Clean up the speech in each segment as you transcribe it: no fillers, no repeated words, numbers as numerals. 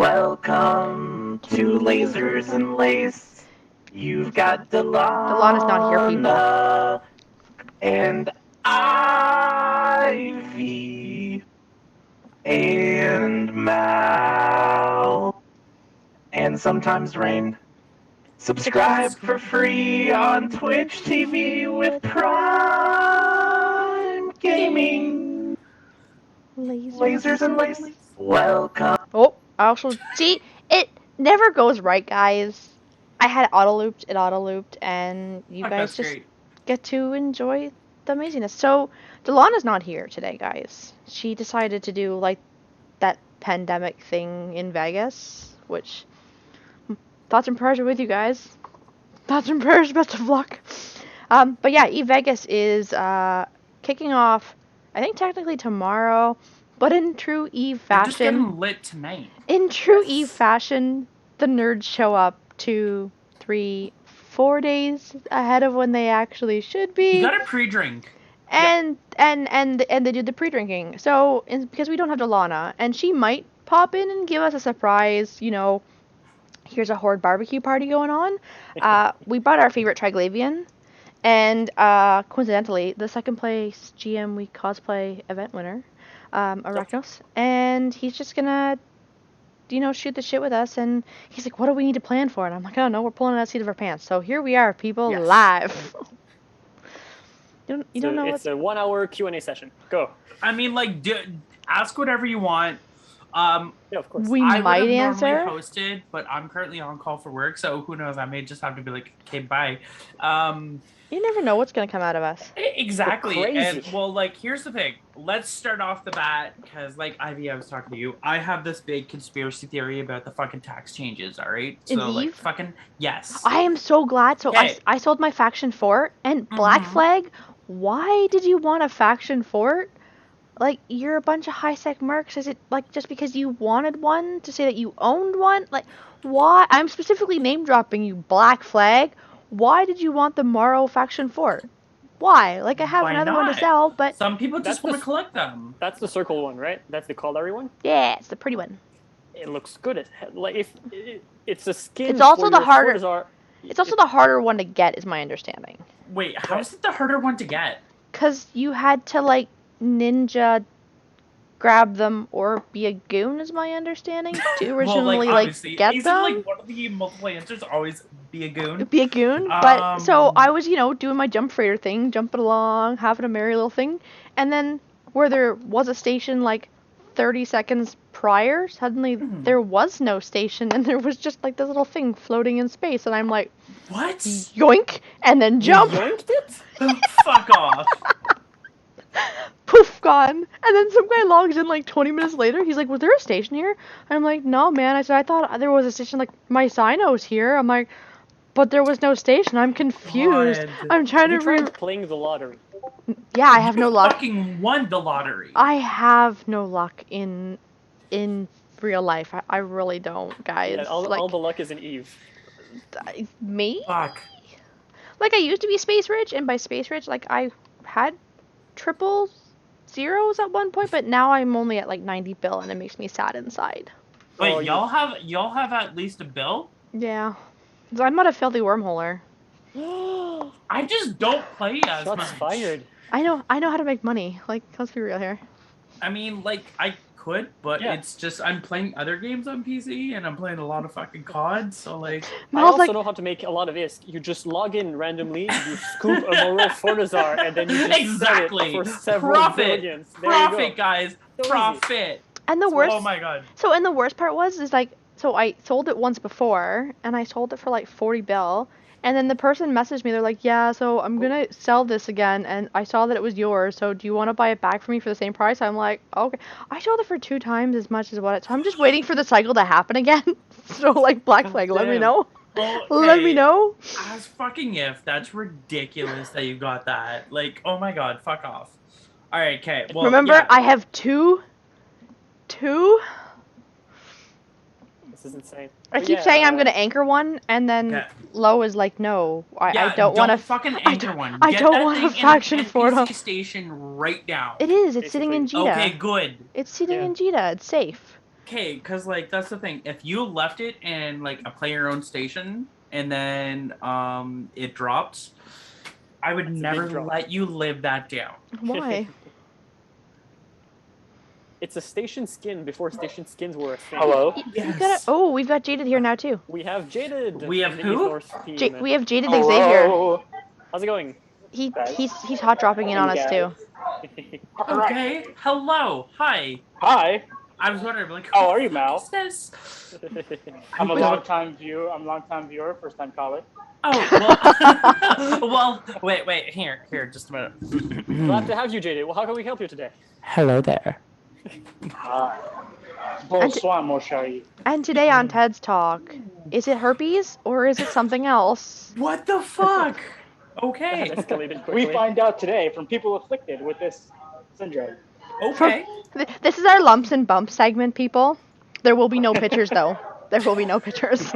Welcome to Lasers and Lace. You've got Delana's not here, people. Delana and Ivy and Mal and sometimes Rain. Subscribe for free on Twitch TV with Prime Gaming. Lasers and Lace. Welcome. Oh, I also see it never goes right, guys. I had it auto looped, and you Fuck, guys that's just great. get to enjoy the amazingness. So Delana's not here today, guys. She decided to do like that pandemic thing in Vegas, which thoughts and prayers are with you guys. Thoughts and prayers, best of luck. But yeah, Eve Vegas is kicking off, I think technically tomorrow, but in true Eve They're just fashion, getting lit tonight. in true Eve fashion, the nerds show up 2, 3, 4 days ahead of when they actually should be. You gotta pre-drink. And they do the pre-drinking. So because we don't have Delana, and she might pop in and give us a surprise, here's a horde barbecue party going on. We brought our favorite Triglavian, and coincidentally, the second place GM Week cosplay event winner, Araknos, and he's just gonna, shoot the shit with us. And he's like, "What do we need to plan for?" And I'm like, "I don't know. We're pulling it out of the seat of our pants." So here we are, people, Yes. live. you don't know. It's a 1-hour Q&A session. Go. I mean, like, ask whatever you want. Yeah, of course. We I might would have answer. normally hosted, but I'm currently on call for work, so who knows? I may just have to be like, okay, bye. You never know what's gonna come out of us. Exactly. Crazy. And well, like, here's the thing. Let's start off the bat, because like Ivy, I was talking to you. I have this big conspiracy theory about the fucking tax changes. All right. In So like, Eve? fucking yes. I am so glad. So Okay. I sold my faction fort, and Black Mhm. Flag. Why did you want a faction fort? Like, you're a bunch of high-sec mercs. Is it like just because you wanted one to say that you owned one? Like, why? I'm specifically name dropping you, Black Flag. Why did you want the Morrow faction fort? Why? Like, I have Why another one to not? sell, but Some people That's just want to the- collect them. That's the circle one, right? That's the Caldari one. yeah, it's the pretty one. It looks good. Like if it's a skin. It's also for the your harder- Fortizar. It's also the harder one to get, is my understanding. Wait, how is it the harder one to get? Because you had to, like, ninja grab them or be a goon, is my understanding, to originally, obviously, get isn't, them. like, one of the multiple answers always be a goon? Be a goon. But so I was, doing my jump freighter thing, jumping along, having a merry little thing, and then where there was a station like 30 seconds prior, suddenly there was no station, and there was just like this little thing floating in space, and I'm like, What? yoink, and then jump, Yoinked it. Fuck off. poof, gone. And then some guy logs in like 20 minutes later. He's like, "Was there a station here?" I'm like, "No, man." I said, "I thought there was a station. Like, my Sino's here." I'm like, "But there was no station. I'm confused. God. I'm trying You to tried playing the lottery. Yeah, I have no luck. Fucking won the lottery. I have no luck in real life. I really don't, guys. Yeah, all like the luck is in Eve. me? Fuck. Like, I used to be space rich, and by space rich, like, I had triple zeros at one point, but now I'm only at like 90 bill, and it makes me sad inside. Wait, Oh, y'all have at least a bill? Yeah. So I'm not a filthy wormholer. I just don't play as Shots much. fired. I know how to make money. Like, let's be real here. I mean, like, I could, but Yeah. it's just I'm playing other games on PC, and I'm playing a lot of fucking COD, so like... I Mal's also like, know how to make a lot of ISK. You just log in randomly, you scoop a Morrow Fortizar, and then you just Exactly. sell it for several Profit. billions. There you Profit, go. guys. So easy. Profit. and the worst. Oh my god. So, and the worst part is like, so I sold it once before, and I sold it for like 40 bill, and then the person messaged me. They're like, "Yeah, so I'm gonna sell this again, and I saw that it was yours. So do you want to buy it back for me for the same price?" I'm like, "Okay." I sold it for 2 times as much as what it. So I'm just waiting for the cycle to happen again. So like, Black Flag, let me Damn. know. Well, Let me okay, know. As fucking if. That's ridiculous that you got that. Like, oh my god, fuck off. Alright, okay. Well, Remember, yeah. I have two. This is insane. I But keep yeah, saying I'm gonna anchor one, and then Okay. Lo is like, "No, Yeah, I don't want to." fucking I anchor don't- one. I Get don't that want a thing in an faction for NPC them. station right now. It is. It's sitting in Basically. Jita. Okay, good. It's sitting Yeah. in Jita. It's safe. okay, because like that's the thing. If you left it in like a player-owned station and then it dropped, I would That's a never big drop. let you live that down. Why? It's a station skin before station skins were a thing. Hello. You gotta. Oh, we've got Jaded here now too. We have Jaded. We have from the who? East North team. We have Jaded Xavier. Hello. How's it going? He's hot dropping in on us too. Okay. Hello. Hi. Hi. I was wondering, like, How are you, Mal? who's this? I'm a Wait. long-time viewer, first-time caller. Oh, well, well, wait, here, just a minute. Glad to have you, Jaded. Well, how can we help you today? Hello there. Bonsoir, mon chéri. And today on Ted's Talk, is it herpes or is it something else? What the fuck? That Okay. escalated quickly. We find out today from people afflicted with this syndrome. Okay. This is our lumps and bumps segment, people. There will be no pictures though. There will be no pictures.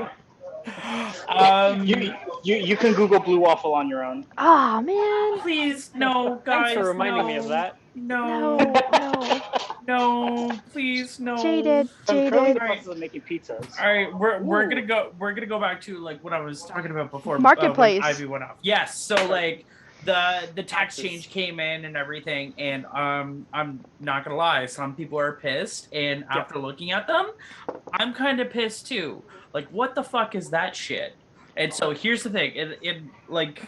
You can Google blue waffle on your own. Ah, man. Please, no, guys. Thanks for reminding me no, of that. No, no, please, no. Jaded. So I'm currently in the Alright. process of making pizzas. All right, we're Ooh. gonna go back to like what I was talking about before. Marketplace. When Ivy went off. Yes. So like the tax change came in and everything, and I'm not gonna lie, some people are pissed, and after looking at them, I'm kind of pissed too. Like, what the fuck is that shit? And so here's the thing. It like,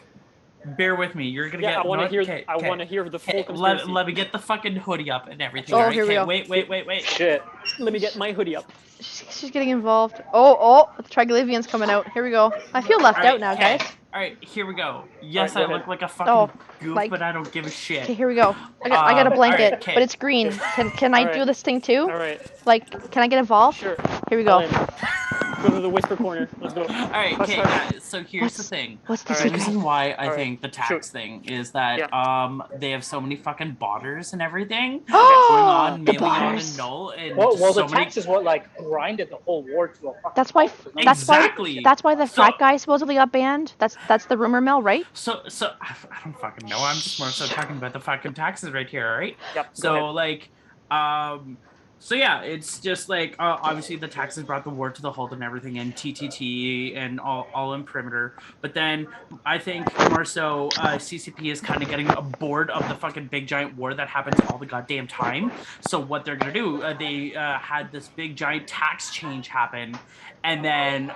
bear with me. You're gonna Yeah, get. I want to hear. Okay, I okay. want to hear the full Hey, conspiracy. let me get the fucking hoodie up and everything. Oh, all right? here we Okay, go. Wait. Shit. Let me get my hoodie up. She's getting involved. Oh, the Triglavian's coming out. Here we go. I feel left out now, okay. guys. All right, here we go. Yes, All right, I go look ahead. like a fucking Oh, goof, like- but I don't give a shit. Okay, here we go. I got a All blanket, right, okay. but it's green. Can I do Alright. this thing too? All right. Like, can I get involved? Sure. Here we All go. in. Go to the whisper corner. Let's go. All right, Hush, okay. hush. So here's the What's- thing. What's the All The right. secret? reason why I All right. think the tax Shoot. thing is that Yeah. they have so many fucking botters and everything going on, The mailing on botters. and null, and Well, just the so many. tax is what like grinded the whole war to a fucking. That's why. halt, 'cause no Exactly. That's why the So- frat guy supposedly got banned. That's the rumor mill, right? So I don't fucking know. I'm just more so talking about the fucking taxes right here, all right? Yep. So like, so yeah, it's just like obviously the taxes brought the war to the halt and everything, and TTT and all in perimeter. But then I think more so CCP is kind of getting bored of the fucking big giant war that happens all the goddamn time. So what they're gonna do? They had this big giant tax change happen, and then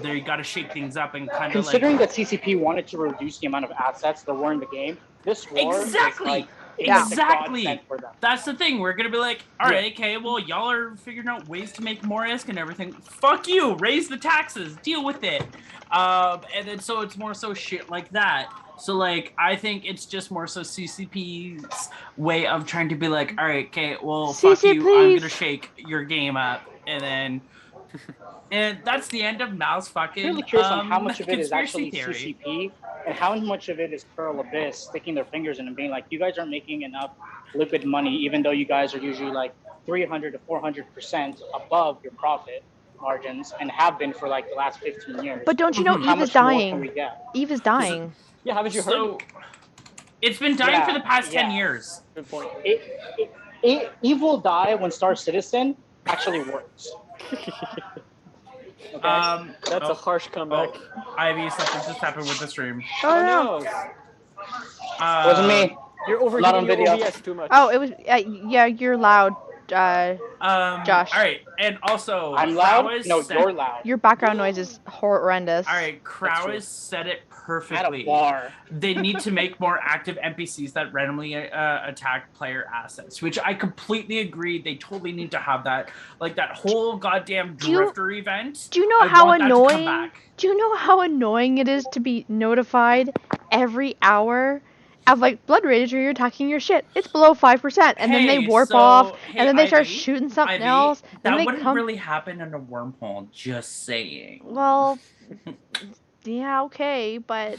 they got to shake things up and kind of Considering like. that CCP wanted to reduce the amount of assets that were in the game, this war Exactly. is like Yeah. Exactly. a godsend for them. That's the thing. We're gonna be like, all right, okay, well, y'all are figuring out ways to make more ISK and everything. Fuck you. Raise the taxes. Deal with it. And then so it's more so shit like that. So like, I think it's just more so CCP's way of trying to be like, all right, okay, well, fuck CC, you. I'm please. gonna shake your game up, and then. And that's the end of Mal's fucking. I'm really curious on how much of it is conspiracy actually theory. CCP and how much of it is Pearl Abyss sticking their fingers in and being like, you guys aren't making enough liquid money, even though you guys are usually like 300 to 400% above your profit margins and have been for like the last 15 years. But don't you know How Eve is much more can we dying? get? Eve is dying. Yeah. Haven't you heard? So it's been dying Yeah, for the past 10 yeah. years. Good point. Eve will die when Star Citizen actually works. Okay. That's a harsh comeback. Ivy, something just happened with the stream. Oh no. Wasn't me. You're Not overheating on your video. OBS too much. Oh, it was. Yeah, you're loud. Josh. All right, and also I'm loud? Krauss No, said- you're loud. Your background noise is horrendous. All right, true. Krauss said it At perfectly. a bar. They need to make more active NPCs that randomly attack player assets, which I completely agree. They totally need to have that, like that whole goddamn Do you- drifter event. Do you know I how want that to come annoying? back. Do you know how annoying it is to be notified every hour of like blood rage or you're talking your shit? It's below 5%, and then they Hey, warp so- off, hey, and then they start Ivy, shooting something Ivy, else. Then that they wouldn't come. really happen in a wormhole. Just saying. Well, yeah, okay, but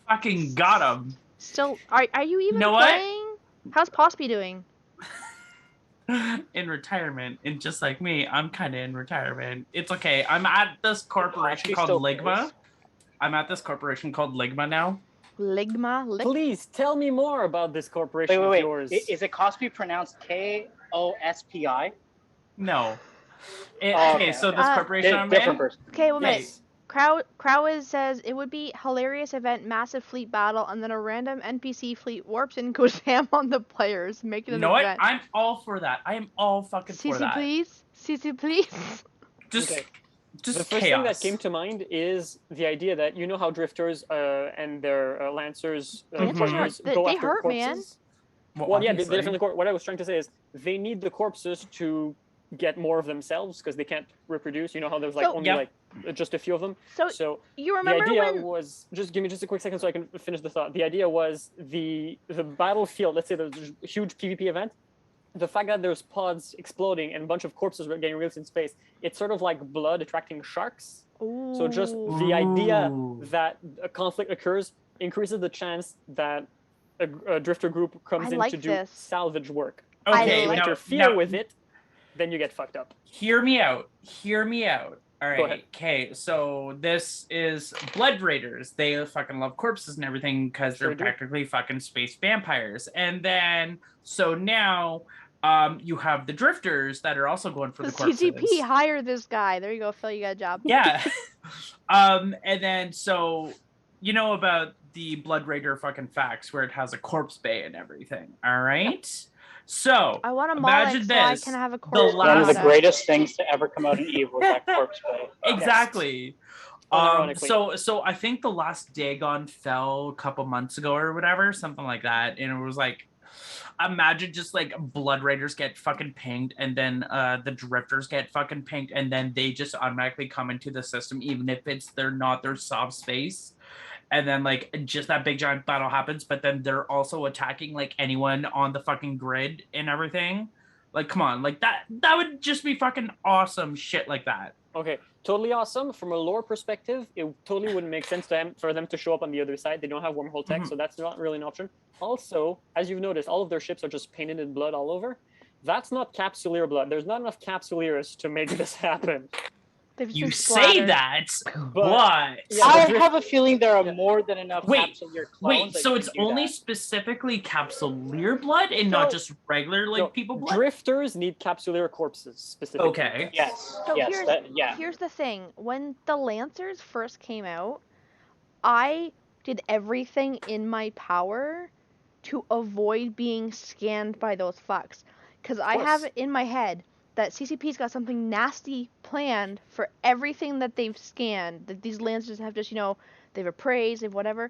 Fucking got him. still, are you even know what? playing? How's Pospy doing? In retirement, and just like me, I'm kind of in retirement. It's okay. I'm at this corporation She called still Ligma. plays. I'm at this corporation called Ligma now. Ligma? Please tell me more about this corporation Wait. of yours. Is it Cospi pronounced Kospi? No. Okay, so this corporation I'm different in. person. Okay, one minute. Yes. Crow says it would be hilarious event, massive fleet battle, and then a random NPC fleet warps in, goes ham on the players, making You an know what? event. I'm all for that. I am all fucking for CC that. please, CC please. Just, Okay. just The first chaos. thing that came to mind is the idea that you know how drifters and their lancers, Lancers partners they go after hurt, man. corpses. Well, yeah, they obviously. definitely. What I was trying to say is they need the corpses to get more of themselves because they can't reproduce. You know how there's like So- only Yep. like just a few of them. So So you the remember idea when? was just give me just a quick second so I can finish the thought. The idea was the battlefield. Let's say there's a huge PvP event. The fact that there's pods exploding and a bunch of corpses were getting released in space, it's sort of like blood attracting sharks. So just Ooh. the idea Ooh. that a conflict occurs increases the chance that a drifter group comes I in like to do this. salvage work. I Okay, If you like- interfere with it, then you get fucked up. Hear me out. Hear me out. All Go right. ahead. Okay. So this is Blood Raiders. They fucking love corpses and everything because Sure they're do. practically fucking space vampires. And then so now, you have the Drifters that are also going for the corpses. CCP, hire this guy. There you go, Phil. You got a job. Yeah. And then so you know about the Blood Raider fucking facts where it has a corpse bay and everything. All right. So I want a imagine Moloch so I this. can have a The corpse. One of the last- greatest things to ever come out in Eve was that corpse bay. Exactly. Unironically. So I think the last Dagon fell a couple months ago or whatever, something like that, and it was like, imagine just like Blood Raiders get fucking pinged, and then the Drifters get fucking pinged, and then they just automatically come into the system, even if they're not their soft space. And then like just that big giant battle happens, but then they're also attacking like anyone on the fucking grid and everything. Like, come on, like that would just be fucking awesome shit like that. Okay, totally awesome. From a lore perspective, it totally wouldn't make sense for them to show up on the other side. They don't have wormhole tech, so that's not really an option. Also, as you've noticed, all of their ships are just painted in blood all over. That's not capsuleer blood. There's not enough capsuleers to make this happen. They've just You been say splattered. that, But but Yeah, I the have a feeling there are Yeah. more than enough Wait, Capsuleer clones. wait, that so you it's can do only that. specifically capsuleer blood and not So- just regular like no, people blood? drifters need capsuleer corpses specifically. Okay. Yes. So yes. here's, here's the thing. When the Lancers first came out, I did everything in my power to avoid being scanned by those fucks. Because I have course. it in my head that CCP's got something nasty planned for everything that they've scanned. That these Lancers have just, they've appraised, they've whatever.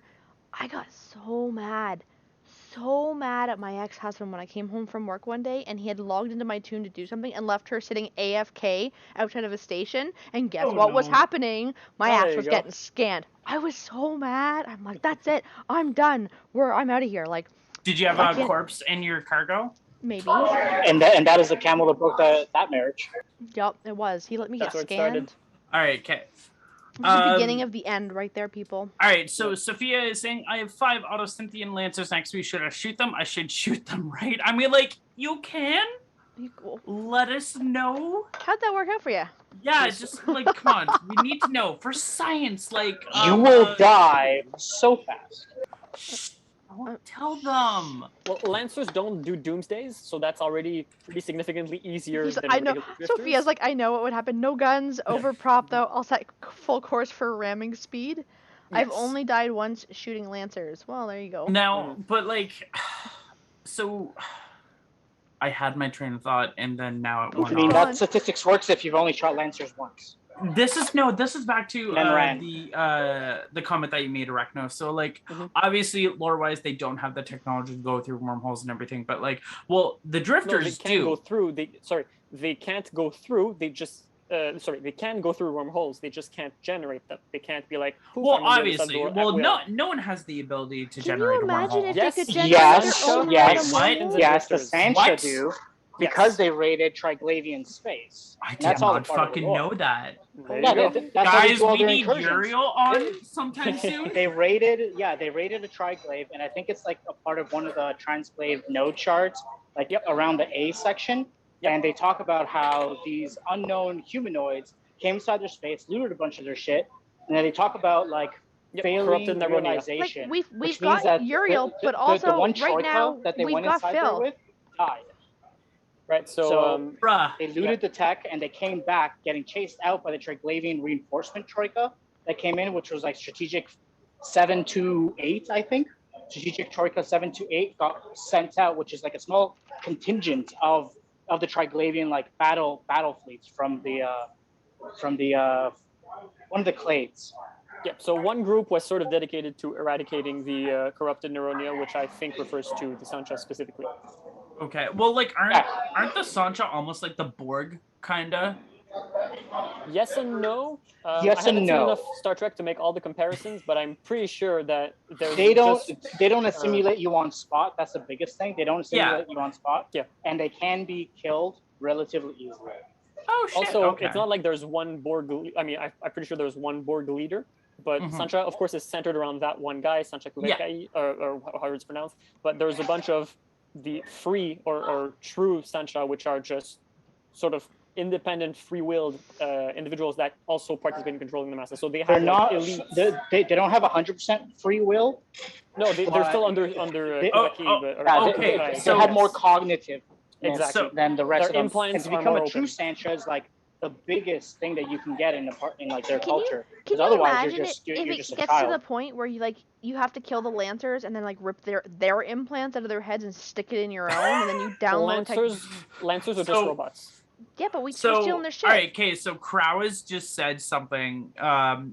I got so mad at my ex-husband when I came home from work one day and he had logged into my tune to do something and left her sitting AFK outside of a station, and guess Oh, what was no. happening? My Oh, there ass you was go. getting scanned. I was so mad. I'm like, that's it. I'm done. I'm out of here. Like, Did you have I a can't- corpse in your cargo? maybe. And that is the camel that broke that marriage. Yup, it was. He let me That's get where it started. scanned. All right, okay. It was the beginning of the end right there, people. All right, so Sophia is saying, I have 5 Autocynthian Lancers next to me. Should I shoot them? I should shoot them, right? I mean, like, you can? Let us know. How'd that work out for you? Yeah, just, like, come on. We need to know. For science, like... You will die so fast. Don't tell them. Well, Lancers don't do doomsdays, so that's already pretty significantly easier than I know. regular drifters. Sophia's like, I know what would happen. No guns, over prop though. I'll set full course for ramming speed. I've Yes. only died once shooting Lancers. Well, there you go. Now, but, like... So... I had my train of thought, and then now it I went mean, off. that statistics works if you've only shot Lancers once. This is back to Then ran. the comment that you made, Araknos. So like Mhm. obviously lore wise they don't have the technology to go through wormholes and everything, but like the No, drifters they can't go do. through. They can't go through. They just they can go through wormholes. They just can't generate them. They can't be like. "Poof, Well, I'm on the other side of the obviously, door at well, will." no one has the ability to Can generate you a imagine wormhole. if Yes, they could generate yes, their own yes, random what? wormhole? Yes, the Drifters. Sancha What? do because they raided Triglavian space. I And did that's all not part of the fucking lore. know that. There you Yeah, go. that's how they Guys, do all we their need incursions. Uriel on sometime soon. They raided a Triglaive, and I think it's like a part of one of the Transglaive node charts, like around the A section. And they talk about how these unknown humanoids came inside their space, looted a bunch of their shit, and then they talk about like failing corrupted Neronia. Like realization. we've which means got that Uriel, but the also one right troika now that they we've went got inside there Phil. with died. Right. So, So Bruh. they looted the tech and they came back getting chased out by the Triglavian reinforcement troika that came in, which was like strategic 728, I think. Strategic troika 728 got sent out, which is like a small contingent of the Triglavian like battle fleets from the one of the clades. yeah. So one group was sort of dedicated to eradicating the corrupted Neuronia, which I think refers to the Sancha specifically. Okay. Well, like, Yeah. aren't the Sancha almost like the Borg, kinda? Yes and no. Yes I haven't and seen no. enough Star Trek to make all the comparisons, but I'm pretty sure that there's They don't just assimilate you on spot. That's the biggest thing. They don't assimilate you on spot. Yeah. And they can be killed relatively easily. Oh shit. also okay. it's not like there's one Borg. I mean, I'm pretty sure there's one Borg leader, but Mhm. Sancha, of course, is centered around that one guy, Sancha Kuvekai, or how it's pronounced. But there's a bunch of the free or true Sancha, which are just sort of independent, free-willed individuals that also participate in controlling the masses. So they They're have not. elite. They don't have 100% free will. No, they're but still under they- Kuvekai, oh, but- or Yeah, okay, they so- have more cognitive Exactly. than the rest Their of them. implants And to are become more a true open. Sancha is like the biggest thing that you can get in like their Can you- culture. Can Because you otherwise imagine you're just if you're it just a gets to child. the point where you have to kill the Lancers and then like rip their implants out of their heads and stick it in your own, and then you download Lancers are just So- robots. Yeah, but we're So, stealing their shit. all right, okay. So Krauss just said something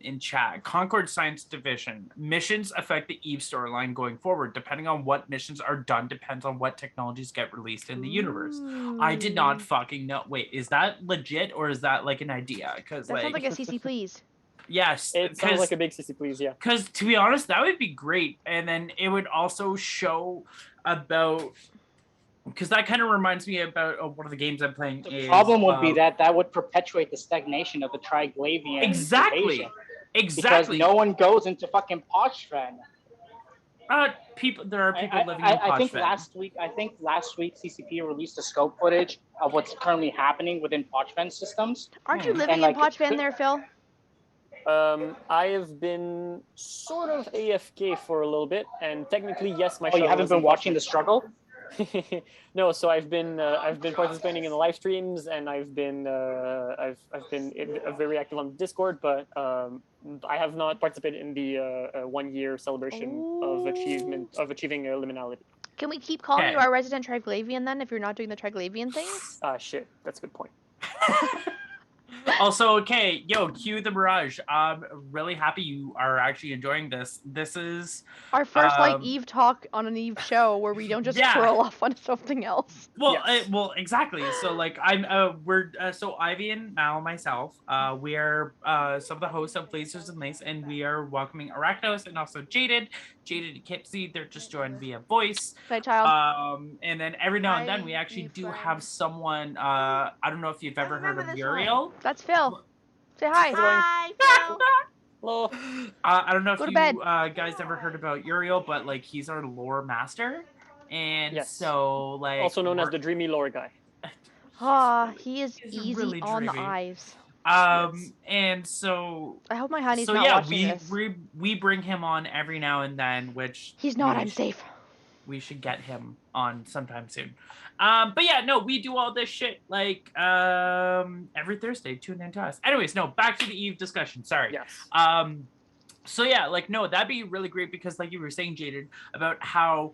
in chat. Concord Science Division missions affect the Eve storyline going forward. Depending on what missions are done, depends on what technologies get released in the universe. I did not Ooh. fucking know. Wait, is that legit or is that like an idea? Because That sounds like a CC please. yes, It sounds like a big sissy, please. Yeah. because to be honest, that would be great, and then it would also show about. Because that kind of reminds me about one of the games I'm playing. The problem would be that would perpetuate the stagnation of the Triglavian exactly, invasion. Because exactly. no one goes into fucking Pochven. People. There are people living in I think Pochven. last week CCP released the scope footage of what's currently happening within Pochven systems. Aren't you Hmm. living And, in like, Pochven there, Phil? I have been sort of AFK for a little bit, and technically, yes, my. Oh, you haven't been watching the struggle? No, so I've been participating in the live streams, and I've been very active on Discord, but I have not participated in the 1 year celebration of achieving liminality. Can we keep calling you Okay. our resident Triglavian then if you're not doing the Triglavian things? Shit, that's a good point. Also, okay, yo, cue the Mirage. I'm really happy you are actually enjoying this. This is Our first like Um, Eve talk on an Eve show where we don't just Yeah. curl off on something else. well, Yes. well, exactly. So, like, so Ivy and Mal and myself, we are some of the hosts of Lasers and Lace, and we are welcoming Araknos and also Jaded and Kipsy. They're just joined via voice. Night child. And then every now and then we Hi, actually new do friend. have someone. I don't know if you've ever heard of Uriel. That's Phil. Say hi. Hi, Hello. I don't know if Go to you bed. guys ever heard about Uriel, but like he's our lore master, and Yes. so like Also known as we're- the dreamy lore guy. He is He's easy really on the dreamy. eyes. Um, and so I hope my honey's so not yeah, watching this. we bring him on every now and then, which He's not. we I'm sh- safe. We should get him on sometime soon. But yeah, no, we do all this shit like every Thursday. Tune in to us. Anyways, no, back to the Eve discussion. Sorry. Yes. So yeah, like no, that'd be really great because like you were saying, Jaded, about how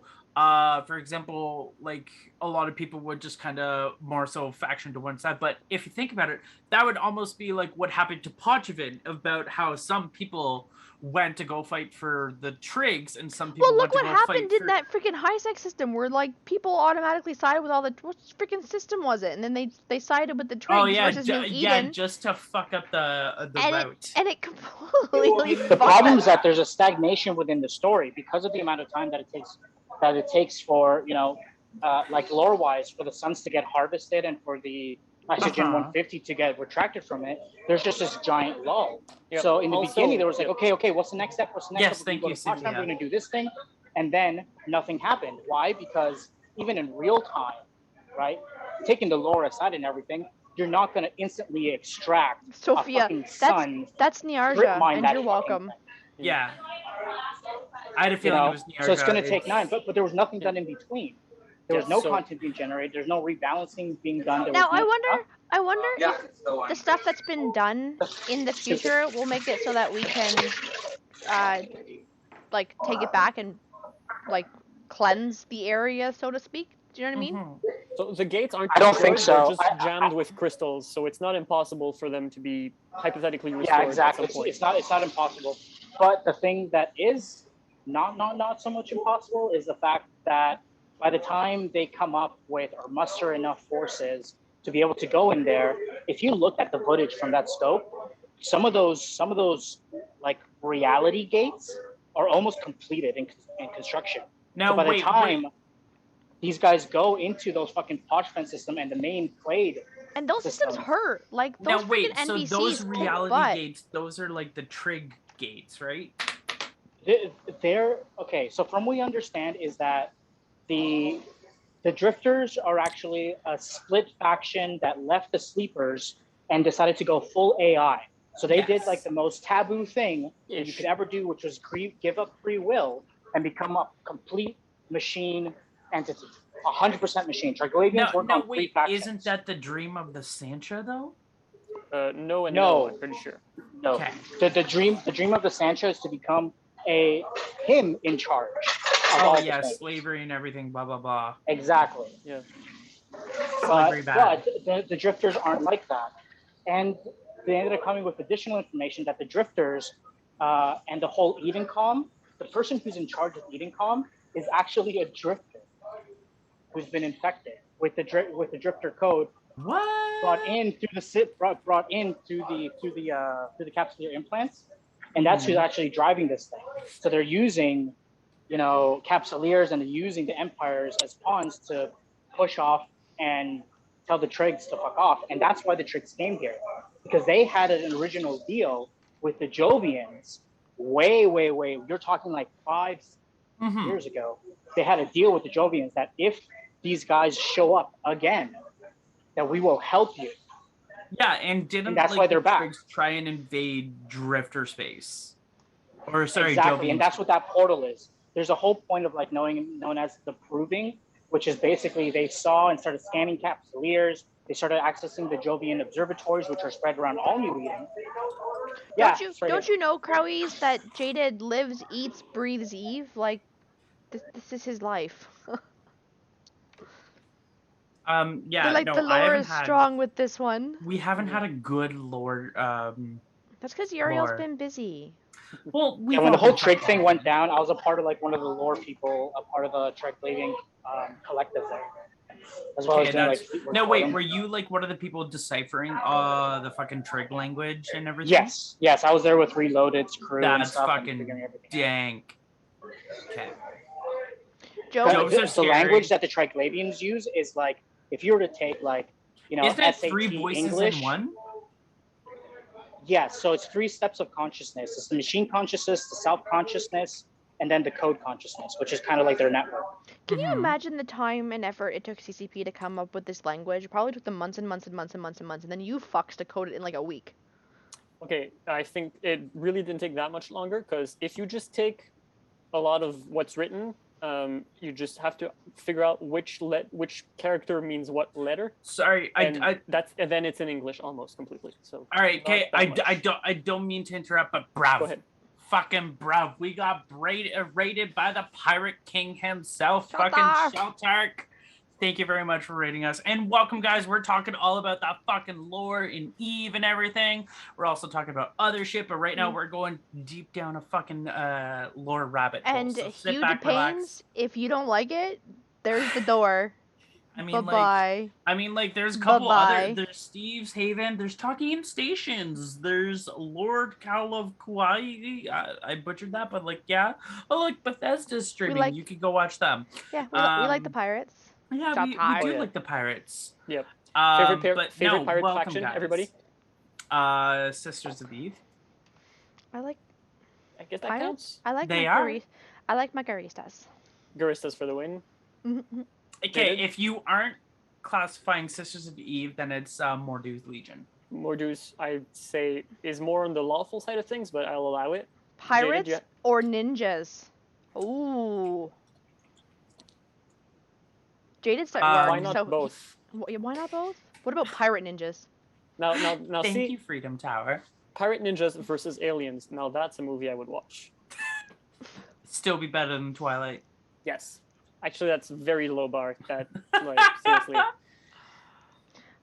for example, like a lot of people would just kind of more so faction to one side. But if you think about it, that would almost be like what happened to Pochevin about how some people went to go fight for the Trigs and some people Well, went look to what go happened fight in that freaking high sex system where like people automatically sided with all the what freaking system was it? And then they sided with the Trigs Oh yeah, versus New yeah, Eden. just to fuck up the and route. it completely The fucked problem that is that there's a stagnation within the story because of the amount of time that it takes for like lore wise for the suns to get harvested and for the nitrogen 150 to get retracted from it. There's just this giant lull. Yep. So in the Also- beginning there was like, yep. okay, what's the next step? What's the next Yes, step? thank We you, go to Pochven, Cynthia. we're gonna do this thing, and then nothing happened. Why? Because even in real time, right? Taking the lore aside and everything, you're not gonna instantly extract a Sophia, fucking sun. that's Strip Niarja, mine and that you're fucking welcome. thing. Yeah. I had a You feeling know, it was Niarja. so it's going to take 9, but there was nothing done in between. There was no so- content being generated. There's no rebalancing being done. There Now was no, I wonder if the stuff that's been done in the future will make it so that we can like take it back and like cleanse the area, so to speak. Do you know what I mean? Mhm. So the gates aren't I don't think destroyed, so. They're just jammed with crystals, so it's not impossible for them to be hypothetically restored Yeah, exactly. at some point. It's not impossible. But the thing that is not so much impossible is the fact that by the time they come up with or muster enough forces to be able to go in there, if you look at the footage from that scope, some of those like reality gates are almost completed in construction. Now So by the wait, time these guys go into those fucking posh fence system and the main clade And those systems hurt. Like now those wait. freaking So NPCs those kick reality butt. gates, those are like the trig gates, right? they're okay. So from what we understand is that the drifters are actually a split faction that left the sleepers and decided to go full AI. So they did like the most taboo thing that you could ever do, which was give up free will and become a complete machine entity, 100% machine. Triglavians work on three wait. factions. Isn't that the dream of the Sancha though? No and No. no, I'm pretty sure. No. Okay. The dream of the Sancho is to become him in charge. Of Oh all yeah, the things. slavery and everything, blah blah blah. Exactly. Yeah. Slavery bad. But the drifters aren't like that, and they ended up coming with additional information that the drifters and the whole Edencom, the person who's in charge of Edencom is actually a drifter who's been infected with the drifter code What? brought in through the capsular implants, and that's who's actually driving this thing. So they're using, capsuleers, and they're using the empires as pawns to push off and tell the Trigs to fuck off, and that's why the Trigs came here, because they had an original deal with the Jovians way. You're talking like 5 years ago. They had a deal with the Jovians that if these guys show up again, that we will help you. Yeah, and didn't And that's why they're the back. Trigs try and invade Drifter space? Or sorry, Exactly, Jovian and that's space. what that portal is. There's a whole point of like known as the proving, which is basically they saw and started scanning capsuleers. They started accessing the Jovian observatories, which are spread around all New Eden. Yeah, Don't you know, Crowies, that Jaded lives, eats, breathes Eve? Like this is his life. Yeah, Like no, the I lore haven't is had. strong with this one. We haven't had a good lore. That's because Uriel's lore. been busy. Well, Yeah, when the whole Trig thing went down, I was a part of like one of the lore people, a part of the Triglavian collective there, as well as doing like. No, wait, were you like one of the people deciphering the fucking Trig language and everything? Yes, I was there with Reloaded's crew and That's stuff. fucking dank. Okay. The language that the Triglavians use is like, if you were to take like, is that SAT 3 voices English, in one? Yeah, so it's 3 steps of consciousness. It's the machine consciousness, the self-consciousness, and then the code consciousness, which is kind of like their network. Can you imagine the time and effort it took CCP to come up with this language? It probably took them months and months and months and months and months, and then you fucks to code it in like a week. Okay, I think it really didn't take that much longer, because if you just take a lot of what's written, you just have to figure out which character means what letter. Sorry, and then it's in English almost completely. So all right, okay, I don't mean to interrupt, but brav. Go ahead. Fucking brav. We got raided by the Pirate King himself, Sheltark. fucking Sheltark. Thank you very much for rating us. And welcome, guys. We're talking all about that fucking lore in Eve and everything. We're also talking about other shit, but right now we're going deep down a fucking lore rabbit hole. And So sit Hugh back, depends. relax. If you don't like it, there's the door. I mean, Bye-bye. There's a couple Bye-bye. other. There's Steve's Haven. There's Talking Stations. There's Lord Cal of Kauai. I butchered that, but yeah. Oh, look, Bethesda's streaming. You could go watch them. Yeah, we like the pirates. Yeah, we do like the pirates. Yep. Favorite pirate welcome, faction, guys. everybody? Sisters of Eve. I guess that pirates? counts. I like Margaristas. Garistas for the win. Okay, if you aren't classifying Sisters of Eve, then it's Mordu's Legion. Mordu's, I'd say, is more on the lawful side of things, but I'll allow it. Pirates Jaded, or ninjas? Ooh. Jaded's at Um, work, Why not so both? Why not both? What about pirate ninjas? Now, Thank see, you, Freedom Tower. Pirate Ninjas versus Aliens. Now that's a movie I would watch. Still be better than Twilight. Yes, actually, that's very low bar. That like seriously.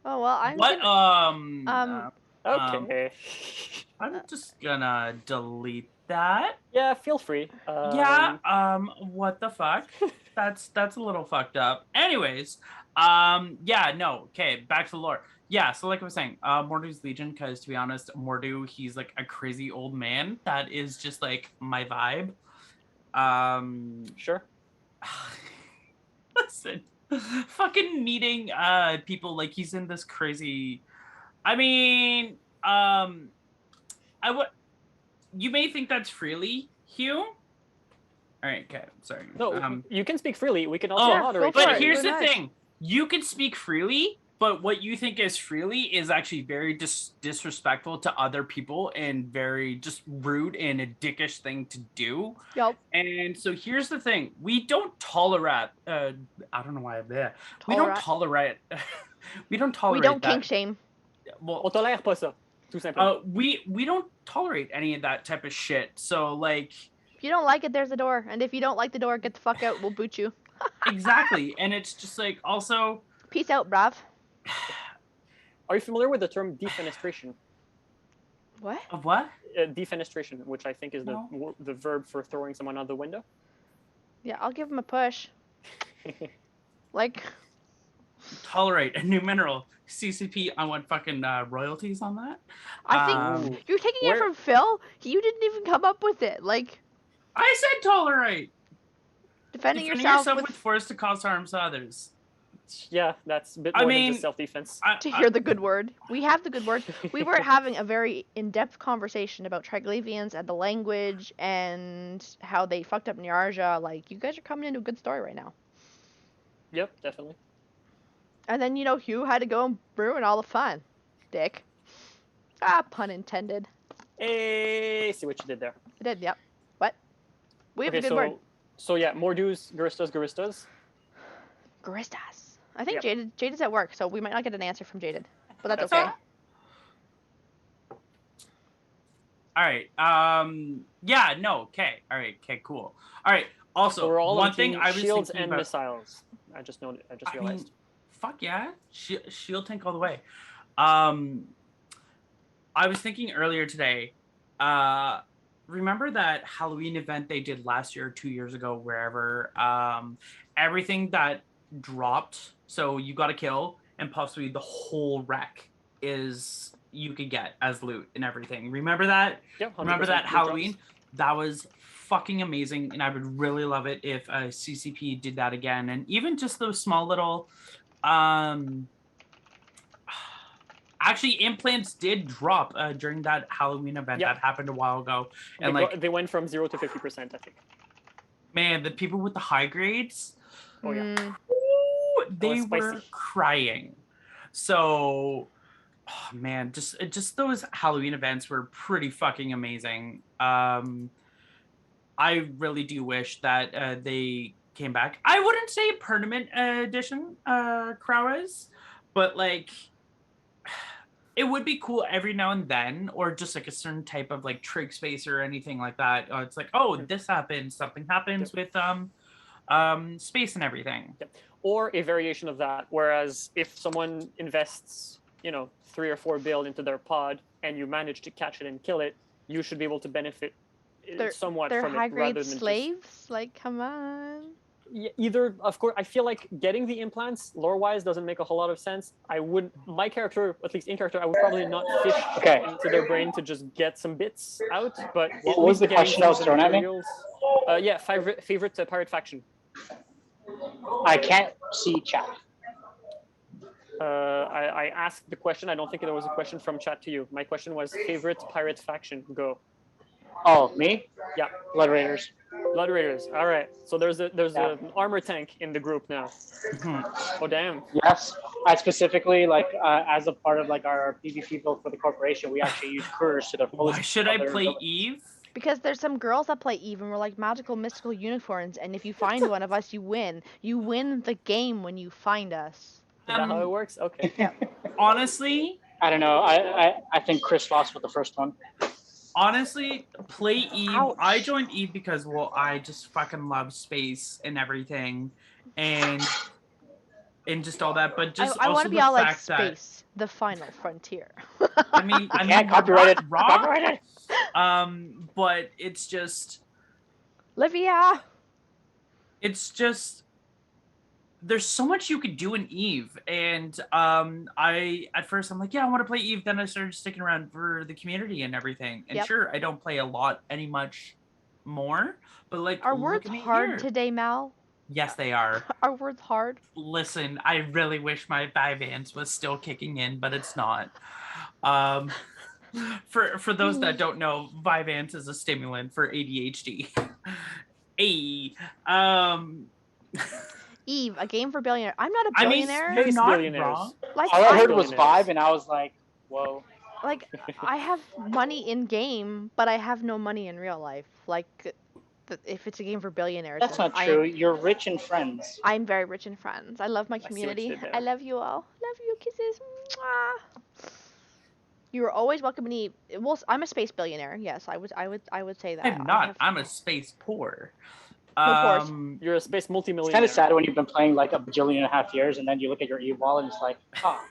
Oh well, I'm What? gonna, Okay. I'm just gonna delete that. Yeah, feel free. Yeah. What the fuck? That's a little fucked up. Anyways. Yeah. No. Okay. Back to the lore. Yeah. So like I was saying, Mordu's Legion. Because to be honest, Mordu, he's like a crazy old man. That is just like my vibe. Sure. Listen, fucking meeting people like he's in this crazy. I mean, I would. You may think that's freely, Hugh. All right, okay, sorry. No, you can speak freely. We can also Oh, moderate. go for but it. here's Go the nuts. thing: you can speak freely, but what you think is freely is actually very disrespectful to other people and very just rude and a dickish thing to do. Yup. And so here's the thing: we don't tolerate. I don't know why I'm there. We don't tolerate. We don't tolerate. We don't that. kink shame. Well, On tolère pas ça, tout simplement. we don't tolerate any of that type of shit. So like. If you don't like it, there's a door, and if you don't like the door, get the fuck out. We'll boot you. Exactly, and it's just like also. Peace out, bruv. Are you familiar with the term defenestration? What? Of what? Defenestration, which I think is No. the verb for throwing someone out the window. Yeah, I'll give him a push. Like. Tolerate a new mineral. CCP, I want fucking royalties on that. I think you're taking it from Phil. You didn't even come up with it. Like. I said tolerate. Defending Defending yourself with force to cause harm to others. Yeah, that's a bit more than just self-defense. To hear the good word. We have the good word. We were having a very in-depth conversation about Triglavians and the language and how they fucked up Nyarja. Like, you guys are coming into a good story right now. Yep, definitely. And then, Hugh had to go and ruin all the fun. Dick. Ah, pun intended. Hey, see what you did there. I did, yep. What? We have a good so, word. So yeah, Mordu's, Guristas. Guristas. I think Jaded's at work, so we might not get an answer from Jaded. But that's okay. All right. Yeah, no, okay. All right, okay, cool. All right. Also, so we're all one thing I was shields thinking and about, missiles. I just realized. Fuck yeah. Shield tank all the way. I was thinking earlier today, remember that Halloween event they did last year, 2 years ago, wherever, everything that dropped, so you got a kill, and possibly the whole wreck is you could get as loot and everything. Remember that? Yep. Remember that Halloween? That was fucking amazing, and I would really love it if CCP did that again. And even just those small little actually implants did drop during that Halloween event that happened a while ago, and they went from 0 to 50%, I think. Man, the people with the high grades, oh yeah, they were crying. So oh man, just those Halloween events were pretty fucking amazing. I really do wish that they came back. I wouldn't say permanent edition Krauas, but like it would be cool every now and then, or just like a certain type of like trig space or anything like that. It's like, oh, this happens, something happens with space and everything. Or a variation of that. Whereas if someone invests, 3 or 4 bill into their pod and you manage to catch it and kill it, you should be able to benefit somewhat from it. They're high-grade rather than slaves? Like, come on. Either, of course, I feel like getting the implants lore-wise doesn't make a whole lot of sense. My character, at least in character, I would probably not fish into their brain to just get some bits out. But what was the question that was thrown at me? Yeah, favorite pirate faction. I can't see chat. I asked the question. I don't think there was a question from chat to you. My question was favorite pirate faction. Go. Oh, me? Yeah. Blood Raiders. Blood Raiders. All right. So there's an armor tank in the group now. Oh damn. Yes. I specifically as a part of our PvP build for the corporation, we actually use couriers to the fullest. Why should I play Eve? Because there's some girls that play Eve and we're like magical mystical unicorns, and if you find one of us, you win. You win the game when you find us. Is that how it works? Okay. Honestly, I don't know. I think Chris lost with the first one. honestly, play Eve. Ouch. I joined Eve because, well, I just fucking love space and everything, and just all that. But just I want also to be the all like fact that space, the final frontier. I mean, Can't copyright it. raw. Copyright it. But it's just Livia. there's so much you could do in Eve, and I at first I'm like, yeah, I want to play Eve. Then I started sticking around for the community and everything. And Yep. sure, I don't play a lot any much more, but like, Are look words at me hard here. today, Mal? Yes, they are. Are words hard? Listen, I really wish my Vyvanse was still kicking in, but it's not. For those that don't know, Vyvanse is a stimulant for ADHD. Eve, a game for billionaire. I'm not a I mean, billionaire. you're Space not billionaires. wrong. like All I heard I, was vibe, and I was like, whoa. like I have money in game, but I have no money in real life. Like if it's a game for billionaires, That's then not true. You're rich in friends. I'm very rich in friends. I love my what you community. did there. I love you all. Love you, kisses. Mwah. You are always welcome in Eve. Well, I'm a space billionaire. Yes, I would say that. I'm not. I'm a space poor. pores. You're a space It's multimillionaire. kind of sad when you've been playing like a bajillion and a half years, and then you look at your Eve wall and it's like, ah.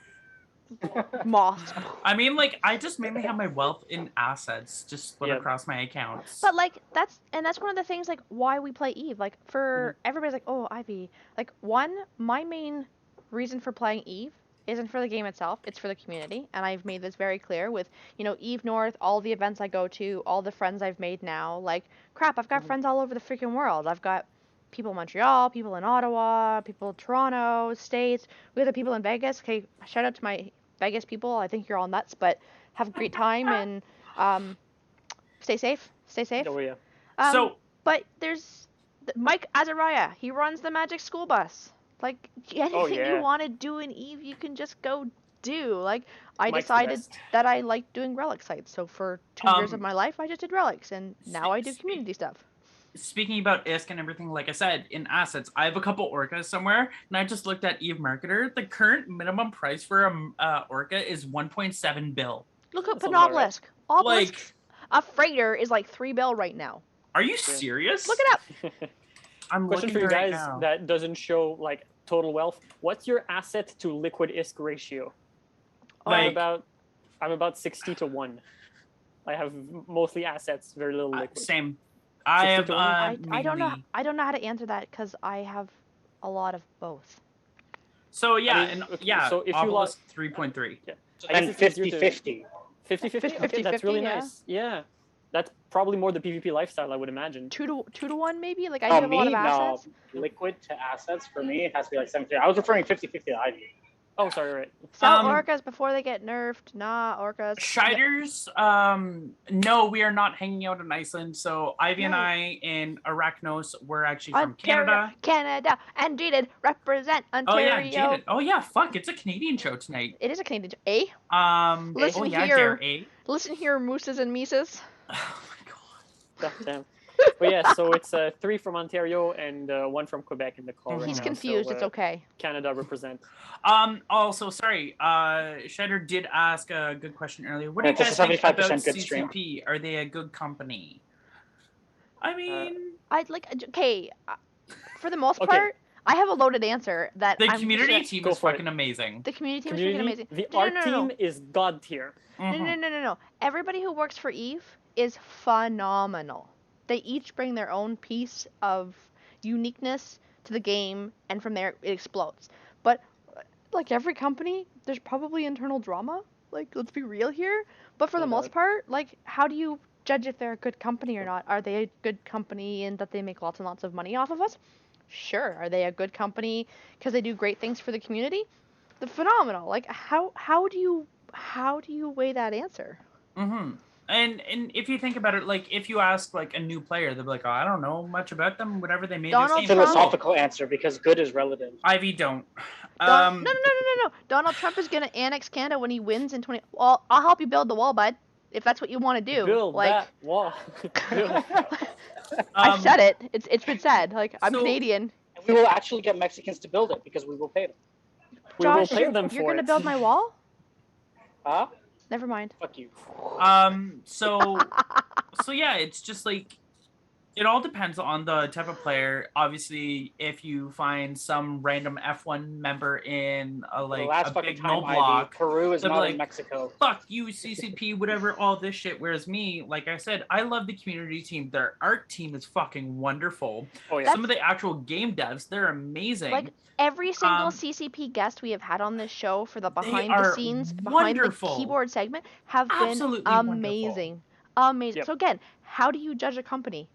Moths. I mean, like, I just mainly have my wealth in assets just split Yeah. across my accounts. But like that's one of the things like why we play Eve. Like for everybody's like, oh, Ivy. Like my main reason for playing Eve isn't for the game itself, it's for the community. And I've made this very clear with, Eve North, all the events I go to, all the friends I've made now. Like, crap, I've got friends all over the freaking world. I've got people in Montreal, people in Ottawa, people in Toronto, States. We have the people in Vegas. Okay, shout out to my Vegas people. I think you're all nuts, but have a great time and stay safe. Stay safe. Oh yeah. But there's Mike Azariah. He runs the Magic School Bus. Like anything yeah. you want to do in Eve, you can just go do. Like I Mike's the decided best. that I liked doing relic sites. So for 2 years of my life, I just did relics, and now I do community stuff. Speaking about ISK and everything, like I said, in assets, I have a couple orcas somewhere, and I just looked at Eve Marketer. The current minimum price for a orca is 1.7 bill. Look at That sounds about right. Panobelisk. Obelisk, Like, a freighter is like 3 bill right now. are you serious? Look it up. I'm Question looking for you right guys now. that doesn't show like total wealth. What's your asset to liquid ISK ratio? Like- I'm about 60 to 1. I have mostly assets, very little liquid. Same. I have 60 to 1? I don't know. mainly- I don't know how to answer that because I have a lot of both. So yeah, I mean, and okay, yeah, so if you Obelisk lost 3.3. I guess And it's easier to- 50-50. 50-50? Okay, 50-50, that's really yeah. nice. Yeah. That's probably more the PvP lifestyle, I would imagine. 2 to 1 maybe. Like I Oh, have a lot of me? No. assets. Liquid to assets, for me, it has to be like 73. I was referring 50-50 to Ivy. Oh, sorry, right. Sell orcas before they get nerfed. Nah, orcas. Shiders, no, we are not hanging out in Iceland. So Ivy and No. I and Arachnos, we're actually from Ontario, Canada. and Jaded represent Oh Ontario. yeah, Jaded. Oh yeah, fuck, it's a Canadian show tonight. It is a Canadian. Eh? Oh Listen yeah, here. dare, eh? Listen here, mooses and mises. Oh my god. God damn. But yeah, so it's 3 from Ontario and 1 from Quebec in the call right He's now. confused. So, It's okay. Canada represent. Also, sorry. Shedder did ask a good question earlier. What do Yeah, you guys it's a think about 75% good stream. CCP? Are they a good company? I mean, I'd like. Okay. For the most Okay. part, I have a loaded answer that the I'm community sure- team Go is for it. fucking amazing. The community team is freaking Community, amazing. the No, art no, no, no. team is god tier. Mhm. No. Everybody who works for Eve is phenomenal. They each bring their own piece of uniqueness to the game, and from there it explodes. But like every company, there's probably internal drama. Like, let's be real here. But for No the most doubt. part, like, how do you judge if they're a good company or not? Are they a good company in that they make lots and lots of money off of us? Sure. Are they a good company because they do great things for the community? They're phenomenal. Like, how do you weigh that answer? Mm-hmm. And if you think about it, like if you ask like a new player, they'll be like, "Oh, I don't know much about them. Whatever they made." Donald this game Trump. Philosophical answer, because good is relative. Ivy don't. No. Donald Trump is gonna annex Canada when he wins in 20. Well, I'll help you build the wall, bud. if that's what you want to do. Build like, that wall. Build. I've Um, said it. It's been said. Like, I'm so- Canadian. And we will actually get Mexicans to build it because we will pay them. We will Josh, pay them you're for gonna it. build my wall? Huh? Never mind. Fuck you. So yeah, it's just like it all depends on the type of player. Obviously, if you find some random F1 member in The like last a fucking big time, null Ivy, block, Peru is they'll be not like, in Mexico. fuck you, CCP, whatever, all this shit. Whereas me, like I said, I love the community team. Their art team is fucking wonderful. Oh yeah. Some of the actual game devs, they're amazing. Like, every single Um, CCP guest we have had on this show for the They behind the are scenes, wonderful. behind the keyboard segment have Absolutely been amazing. Amazing. Yep. So again, how do you judge a company?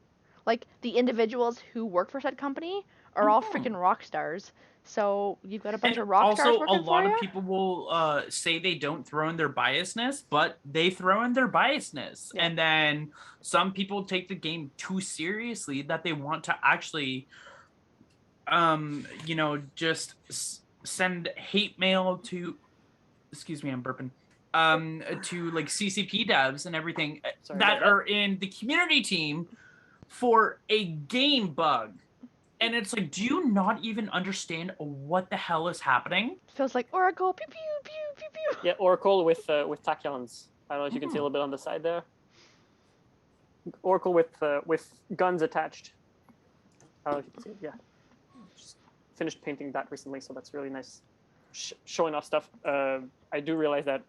Like, the individuals who work for said company are all freaking rock stars. So you've got a bunch And of rock stars also, working a lot for of you? people will say they don't throw in their biasness, but they throw in their biasness. Yeah. And then some people take the game too seriously that they want to actually, just send hate mail to. Excuse me, I'm burping. To like CCP devs and everything Sorry that about that. are in the community team for a game bug. And it's like, do you not even understand what the hell is happening? Feels like Oracle. Pew pew pew pew pew. Yeah, Oracle with tachyons. I don't know if you can see a Mhm. little bit on the side there. Oracle with guns attached. I don't know if you can see it. Yeah. Just finished painting that recently, so that's really nice. Showing off stuff. I do realize that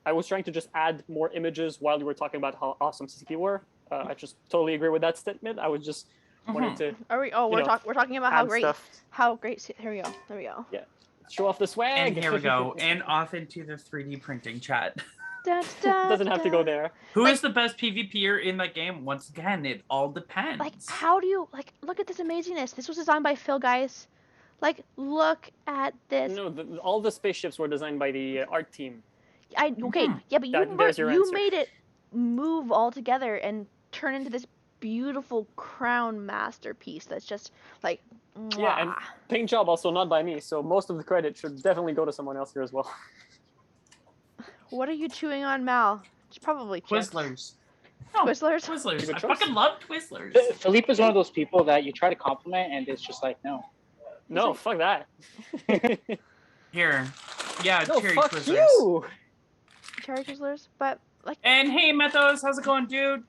I was trying to just add more images while you were talking about how awesome CCP were. I just totally agree with that statement. I was just wanting to Are we? Oh, we're talking about add stuff. how great. Here we go. There we go. Show off the swag. And here we go. And off into the 3D printing chat. Da, da, Doesn't have to go da. there. Who is the best PvPer in that game? Once again, it all depends. Like, how do you look at this amazingness? This was designed by Phil, guys. Like, look at this. No, all the spaceships were designed by the art team. Okay, yeah, but There's your you answer. made it move all together and turn into this beautiful crown masterpiece. That's just like, Yeah, and mwah. paint job also not by me, so most of the credit should definitely go to someone else here as well. What are you chewing on, Mal? It's probably chips. Twizzlers. No, Twizzlers? Twizzlers. Good I choice. fucking love Twizzlers. Philippe is one of those people that you try to compliment and it's just like, no. No, fuck that. Here. Yeah, No, cherry fuck Twizzlers. you. Cherry Twizzlers? But, like, And hey, Methos, how's it going, dude?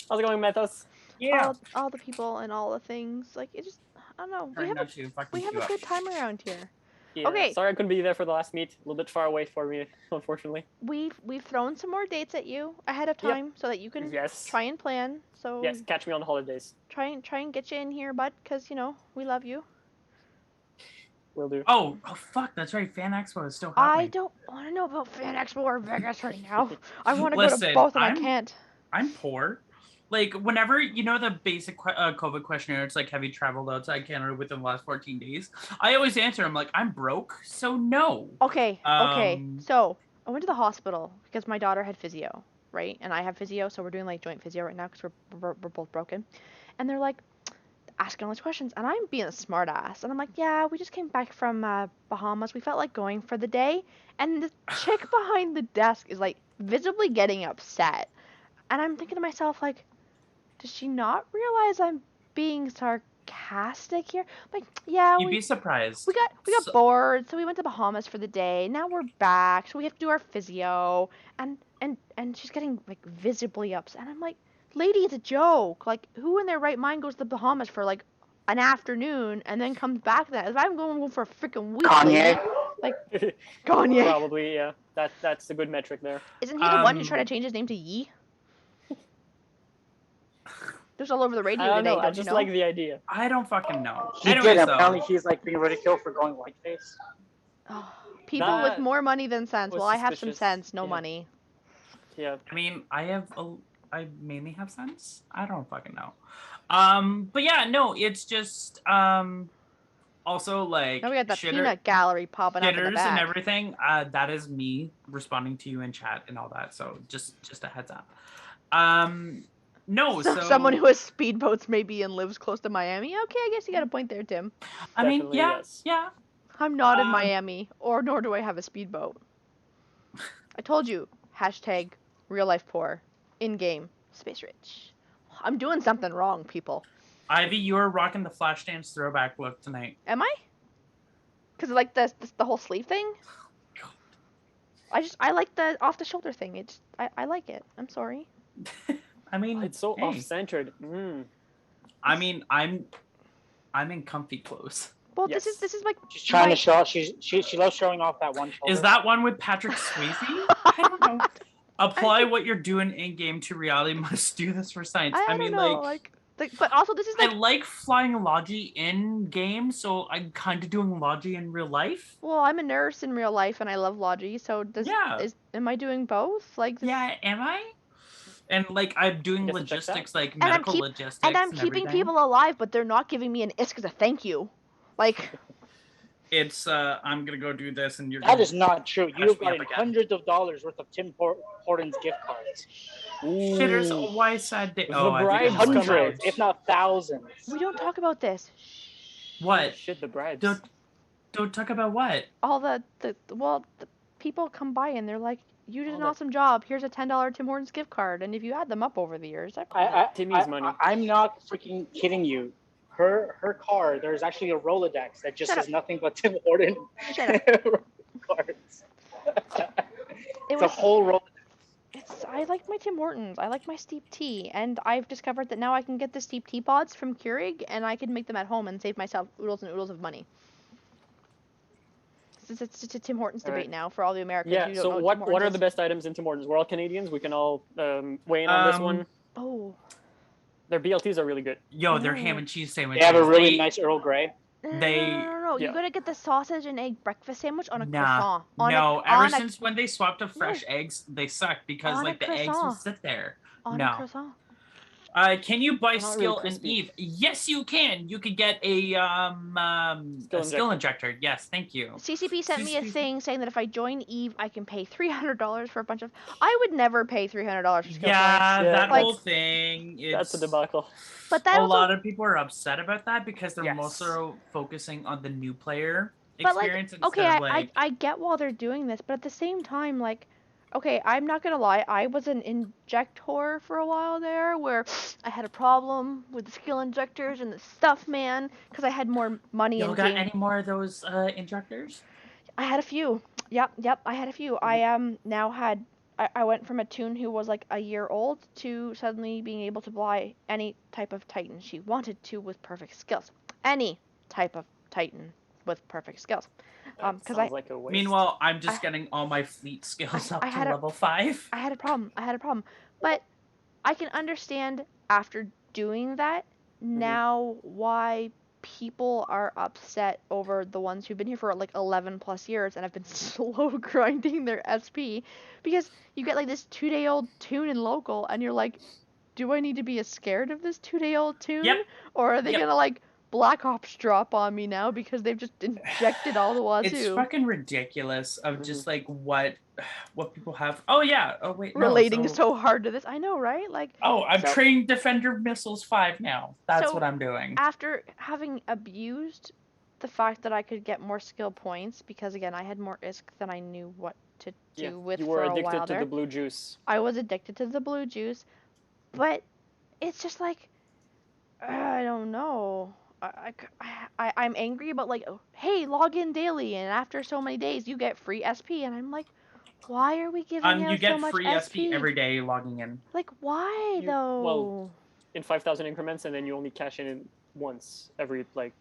How's it going, Methos? Yeah. all the people and all the things. Like, it just, I don't know. We Trying have not to fucking we have queue a up. good time around here. Yeah, Okay. Sorry I couldn't be there for the last meet. A little bit far away for me, unfortunately. We've thrown some more dates at you ahead of Yep. time so that you can Yes. try and plan. So Yes, catch me on the holidays. try and get you in here, bud, because we love you. Will do. Oh, fuck, that's right. Fan Expo is still I happening. don't want to know about Fan Expo or Vegas right now. I want to go to Listen, both and I I'm- can't. I'm poor. Like, whenever, the basic COVID questionnaire, it's like, have you traveled outside Canada within the last 14 days? I always answer, I'm like, I'm broke, so no. Okay. Um, So I went to the hospital because my daughter had physio, right? And I have physio, so we're doing like joint physio right now because we're both broken. And they're like asking all these questions, and I'm being a smart ass, and I'm like, yeah, we just came back from Bahamas. We felt like going for the day, and the chick behind the desk is like visibly getting upset, and I'm thinking to myself like, does she not realize I'm being sarcastic here? Like, yeah, You'd be surprised. we got So- bored, so we went to Bahamas for the day. Now we're back, so we have to do our physio, and she's getting like visibly upset. And I'm like, lady, it's a joke. Like, who in their right mind goes to the Bahamas for like an afternoon and then comes back that? If I'm going for a freaking week, lady, Kanye. Kanye. Probably, yeah. That's a good metric there. Isn't he the one who tried to Um, change his name to Yee? It was all over the radio I don't today, know. don't I you just know? like the idea. I don't fucking know. He Anyways, did. though, Apparently, he's like being ridiculed for going whiteface. Oh, people with That more money than sense. was Well, I have some suspicious. sense, no Yeah. money. Yeah. I mean, I mainly have sense. I don't fucking know. But yeah, no, it's just, also like Now we got the peanut gallery popping up in the jitters back. and everything. That is me responding to you in chat and all that. So just a heads up. No, so Someone who has speedboats maybe and lives close to Miami. Okay, I guess you got a point there, Tim. I mean, Definitely, yeah, yes. yeah. I'm not in Um, Miami, nor do I have a speedboat. I told you, hashtag real life poor. In game, space rich. I'm doing something wrong, people. Ivy, you are rocking the Flashdance throwback look tonight. Am I? Because like the whole sleeve thing. I like the off the shoulder thing. I like it. I'm sorry. I mean, It's so hey. off-centered. I mean, I'm in comfy clothes. Well, Yes. this is like She's trying my- to show. She loves showing off that one shoulder. Is that one with Patrick Swayze? I don't know. Apply what you're doing in game to reality. Must do this for science. I mean, don't know, but also this is I like like flying Logi in game, so I'm kind of doing Logi in real life. well, I'm a nurse in real life and I love Logi, so am I doing both? Like this, Yeah, am I? And like I'm doing guess it checks logistics, out. like And I'm medical keep- logistics, and I'm keeping everything. people alive, but they're not giving me an isk as a thank you. Like It's I'm gonna go do this, and you're. That is not true. Catch You've me up gotten again. hundreds of dollars worth of Tim Hortons gift cards. Shitters. Ooh. Why sad day? The Oh, I bribes think it was come out. Hundreds, if not thousands. we don't talk about this. What? Shit, the bribes. Don't talk about what? All the people come by and they're like, "You did All an that- awesome job. Here's a $10 Tim Hortons gift card." And if you add them up over the years, Timmy's money. I'm not freaking kidding you. Her car, there's actually a Rolodex that just Shut says nothing but Tim Horton Shut cards. It It's a was- whole Rolodex. I like my Tim Hortons. I like my steep tea, and I've discovered that now I can get the steep tea pods from Keurig, and I can make them at home and save myself oodles and oodles of money. It's a Tim Hortons debate Alright. now for all the Americans Yeah. who don't So know what Tim are Hortons the best items in Tim Hortons? We're all Canadians. We can all weigh in on this one. is. Oh. Their BLTs are really good. Yo, they're No. ham and cheese They sandwiches. have a really nice Earl Grey. They- No. You Yeah. gotta get the sausage and egg breakfast sandwich on a Nah. croissant. No, on ever a, since when they swapped to fresh eggs, they suck because On a like the eggs will croissant. sit there. on no. a croissant. Can you buy Not really Skill and crispy. Eve? Yes, you can. You could get a skill injector. Yes, thank you. CCP sent me a CCP thing saying that if I join Eve, I can pay $300 for a bunch of. I would never pay $300 for skill points. Yeah, Yeah, that like- whole thing. That's a It's debacle. But that a also, lot of people are upset about that because they're Yes. also focusing on the new player but like, experience okay, instead of like. I get why they're doing this, but at the same time, like, okay, I'm not gonna lie, I was an injector for a while there, where I had a problem with the skill injectors and the stuff, man, because I had more money You in got game. any more of those injectors? I had a few. Yep, I had a few. I now had. I went from a toon who was like a year old to suddenly being able to buy any type of Titan she wanted to with perfect skills. Any type of Titan with perfect skills. Because Sounds like a waste. Meanwhile, I'm just I- getting all my fleet skills up I to had a- level 5. I had a problem. But I can understand after doing that now why people are upset over the ones who've been here for like 11 plus years and have been slow grinding their SP, because you get like this 2-day-old toon in local and you're like, do I need to be as scared of this 2-day-old toon? Yep. Or are they Yep. gonna like Black Ops drop on me now because they've just injected all the wazoo? It's fucking ridiculous of just like what people have. Oh yeah. Oh wait. No, relating so hard to this. I know, right? Like Oh, I'm So- training Defender Missiles 5 now. That's So, what I'm doing. after having abused the fact that I could get more skill points, because again I had more ISK than I knew what to do Yeah, with you for were a addicted while to there. the blue juice. I was addicted to the blue juice, but it's just like I don't know. I'm angry about like, hey, log in daily, and after so many days you get free SP, and I'm like, why are we giving out You get so much free SP every day logging in. Like, why You- though? well, In 5,000 increments, and then you only cash in once every like.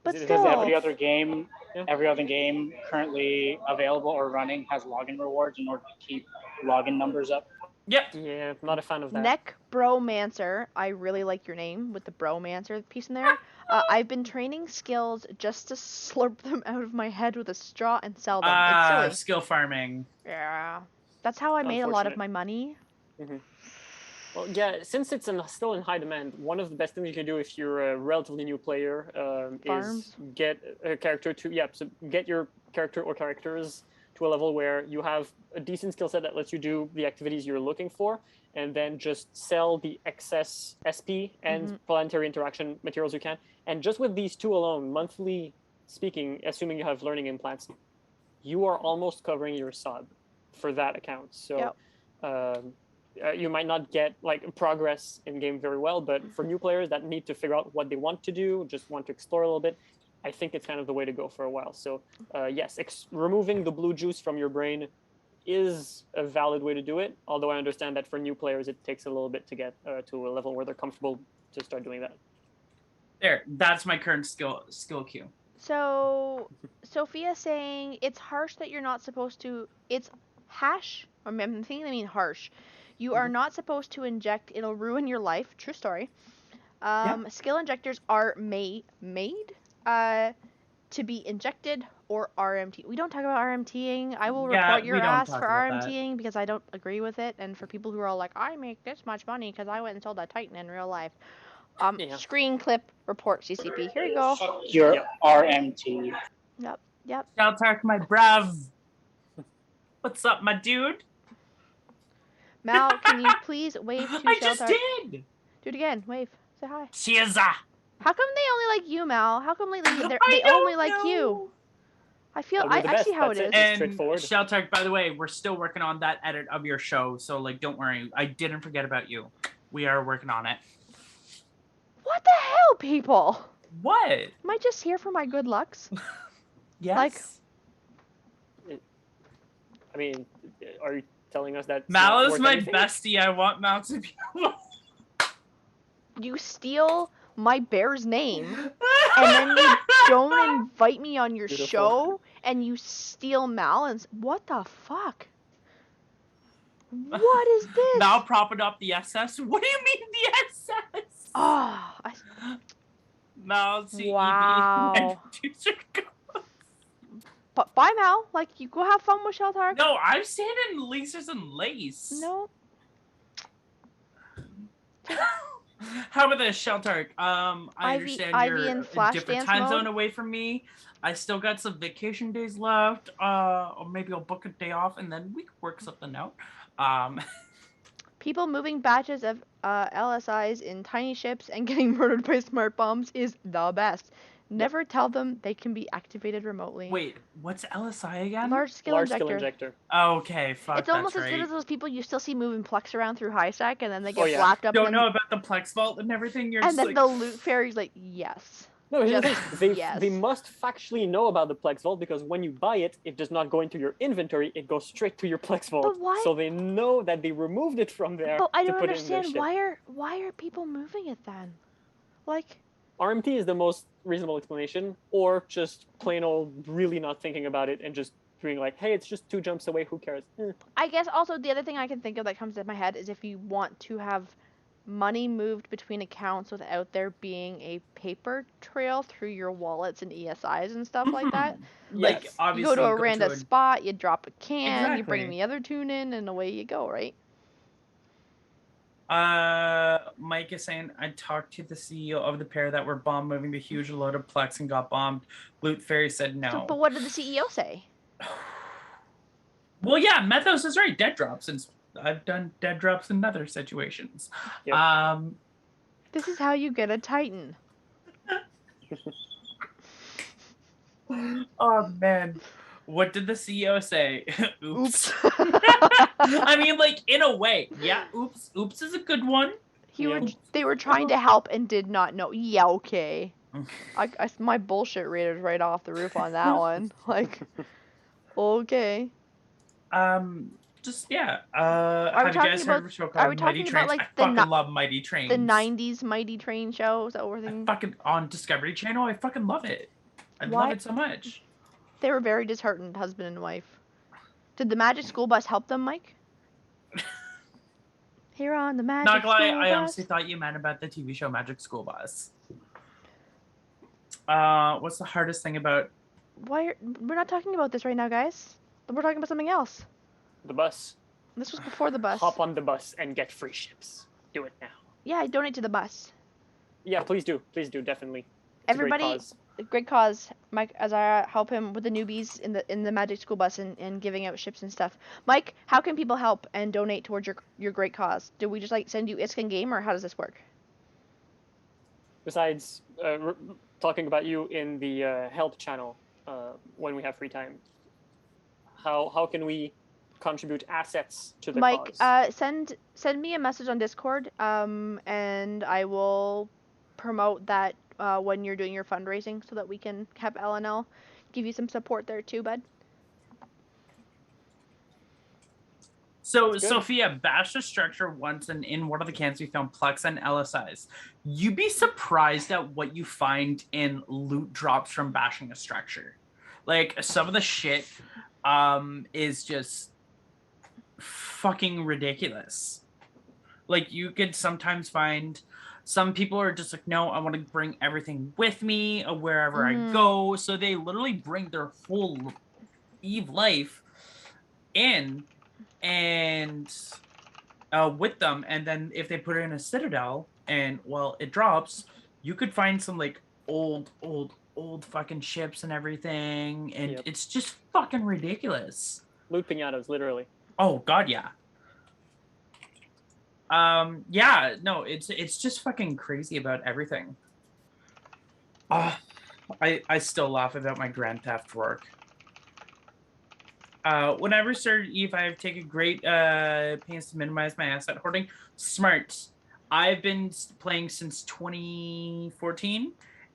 But is it- Because still- every other game, Yeah. every other game currently available or running has login rewards in order to keep login numbers up. Yep. Yeah, I'm not a fan of that. Neck Bromancer, I really like your name with the Bromancer piece in there. I've been training skills just to slurp them out of my head with a straw and sell them. It's silly. Skill farming. Yeah. That's how I made a lot of Unfortunate. my money. Well, yeah, since it's still in high demand, one of the best things you can do if you're a relatively new player is Farms. get a character so get your character or characters to a level where you have a decent skill set that lets you do the activities you're looking for, and then just sell the excess SP and planetary interaction materials you can. And just with these two alone, monthly speaking, assuming you have learning implants, you are almost covering your sub for that account. So Yep. you might not get like progress in game very well, but for new players that need to figure out what they want to do, just want to explore a little bit, I think it's kind of the way to go for a while. So yes, removing the blue juice from your brain is a valid way to do it. Although I understand that for new players, it takes a little bit to get to a level where they're comfortable to start doing that. There, that's my current skill queue. So Sophia's saying it's harsh that you're not supposed to. It's hash. I'm thinking they mean harsh. You are not supposed to inject. It'll ruin your life. True story. Skill injectors are made to be injected or RMT. We don't talk about RMTing. I will report your ass for RMTing because I don't agree with it. And for people who are all like, I make this much money because I went and sold a Titan in real life. Screen clip report CCP. Here you go. Fuck your RMT. Yep. Sheltark, my brav. What's up, my dude? Mal, can you please wave to Sheltark? I just did. Do it again. Wave. Say hi. Cheers. How come they only like you, Mal? How come lately they only like you? I feel I see how it is. And straightforward. Sheltark, by the way, we're still working on that edit of your show, so like, don't worry. I didn't forget about you. We are working on it. What the hell, people? What? Am I just here for my good lucks? Yes. Like, I mean, are you telling us that Mal is my bestie? I want Mal to be. You steal my bear's name, and then you don't invite me on your show, and you steal Mal, and what the fuck? What is this? Mal propping up the SS? What do you mean the SS? Oh, Mal, wow. But bye, Mal. Like, you go have fun with Sheltark. No, I'm staying in lasers and lace. No. How about this, Sheltark? I understand you're in a different time zone away from me. I still got some vacation days left. Or maybe I'll book a day off and then we can work something out. People moving batches of LSIs in tiny ships and getting murdered by smart bombs is the best. Never tell them they can be activated remotely. Wait, what's LSI again? Large skill injector. Okay, fuck. It's almost as good as those people you still see moving Plex around through high sec, and then they get flapped up. Don't know about the Plex vault and everything. You're and just then the loot fairy's like, yes. No, they must factually know about the Plex vault because when you buy it, it does not go into your inventory. It goes straight to your Plex vault. But why? So they know that they removed it from there. But I don't put understand it in their why are people moving it then? Like. RMT is the most reasonable explanation, or just plain old really not thinking about it and just being like, hey, it's just 2 jumps away, who cares? I guess also the other thing I can think of that comes to my head is if you want to have money moved between accounts without there being a paper trail through your wallets and ESIs and stuff like that. Like, obviously, you go to a random spot, you drop a can, exactly. You bring the other tune in, and away you go, right? Mike is saying, I talked to the CEO of the pair that were bomb moving the huge load of Plex and got bombed. Loot Fairy said no. But what did the CEO say? Well, yeah, Methos is right. Dead drops, and I've done dead drops in other situations. Yep. This is how you get a Titan. Oh, man. What did the CEO say? Oops. I mean, like, in a way. Yeah, oops. Oops is a good one. They were trying to help and did not know. Yeah, okay. My bullshit rate is right off the roof on that one. Like, okay. Just, yeah. Are we talking about like I fucking love Mighty Trains. The 90s Mighty Train show? Is that what we're thinking? Fucking on Discovery Channel. I fucking love it. I love it so much. They were very disheartened, husband and wife. Did the Magic School Bus help them, Mike? Here on the Magic School Bus. I honestly thought you meant about the TV show Magic School Bus. What's the hardest thing about... We're not talking about this right now, guys. We're talking about something else. The bus. This was before the bus. Hop on the bus and get free ships. Do it now. Yeah, I donate to the bus. Yeah, please do. Please do, definitely. It's everybody, great cause, Mike, as I help him with the newbies in the Magic School Bus and giving out ships and stuff. Mike, how can people help and donate towards your great cause? Do we just like send you ISK in game, or how does this work? Besides talking about you in the help channel when we have free time, how can we contribute assets to the Mike, cause. send me a message on Discord, and I will promote that when you're doing your fundraising, so that we can have LNL give you some support there too, bud. So, Sophia, bash the structure once, and in one of the cans we found Plex and LSIs. You'd be surprised at what you find in loot drops from bashing a structure. Like, some of the shit is just fucking ridiculous. Like, you could sometimes find some people are just like, no, I want to bring everything with me wherever I go. So they literally bring their whole Eve life in and with them, and then if they put it in a citadel and well it drops, you could find some like old fucking ships and everything, and it's just fucking ridiculous. Loot pinatas, literally. Oh god, yeah. Yeah, no, it's just fucking crazy about everything. I still laugh about my Grand Theft work. When I restarted Eve, I have taken great pains to minimize my asset hoarding. Smart. I've been playing since 2014,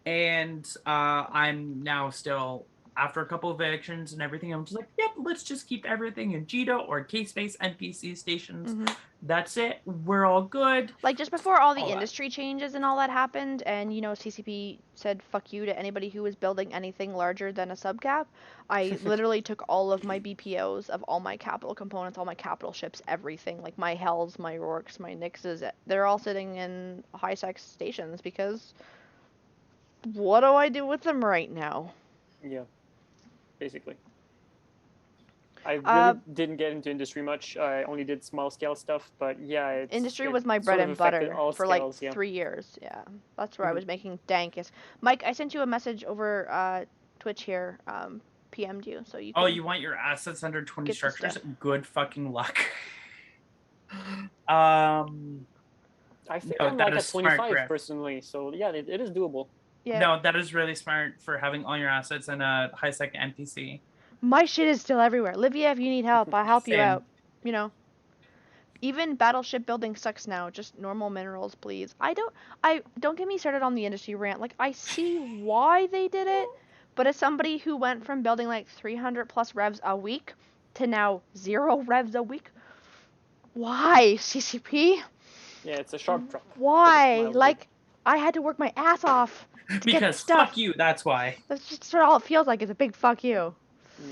and I'm now still, after a couple of evictions and everything, I'm just like, yep, let's just keep everything in Jito or K-Space NPC stations. That's it. We're all good. Like, just before all the industry changes and all that happened, and, you know, CCP said fuck you to anybody who was building anything larger than a subcap, I literally took all of my BPOs of all my capital components, all my capital ships, everything, like my Hells, my Rorks, my Nixes, they're all sitting in high-sec stations, because what do I do with them right now? Yeah, basically. I really didn't get into industry much. I only did small scale stuff, but yeah, industry was my bread and butter for scales, like 3 years. Yeah, that's where I was making dankest. Mike, I sent you a message over Twitch here. PM'd you, so you can. Oh, you want your assets under 20 structures? Good fucking luck. I think I'm like at 25 personally, so yeah, it is doable. Yeah. No, that is really smart for having all your assets in a high-sec NPC. My shit is still everywhere. Livia, if you need help, I'll help you out. You know. Even battleship building sucks now. Just normal minerals, please. Don't get me started on the industry rant. Like, I see why they did it, but as somebody who went from building like 300 plus revs a week to now 0 revs a week, why, CCP? Yeah, it's a sharp drop. Why? Like, I had to work my ass off to get stuff. Fuck you, that's why. That's just all it feels like, is a big fuck you.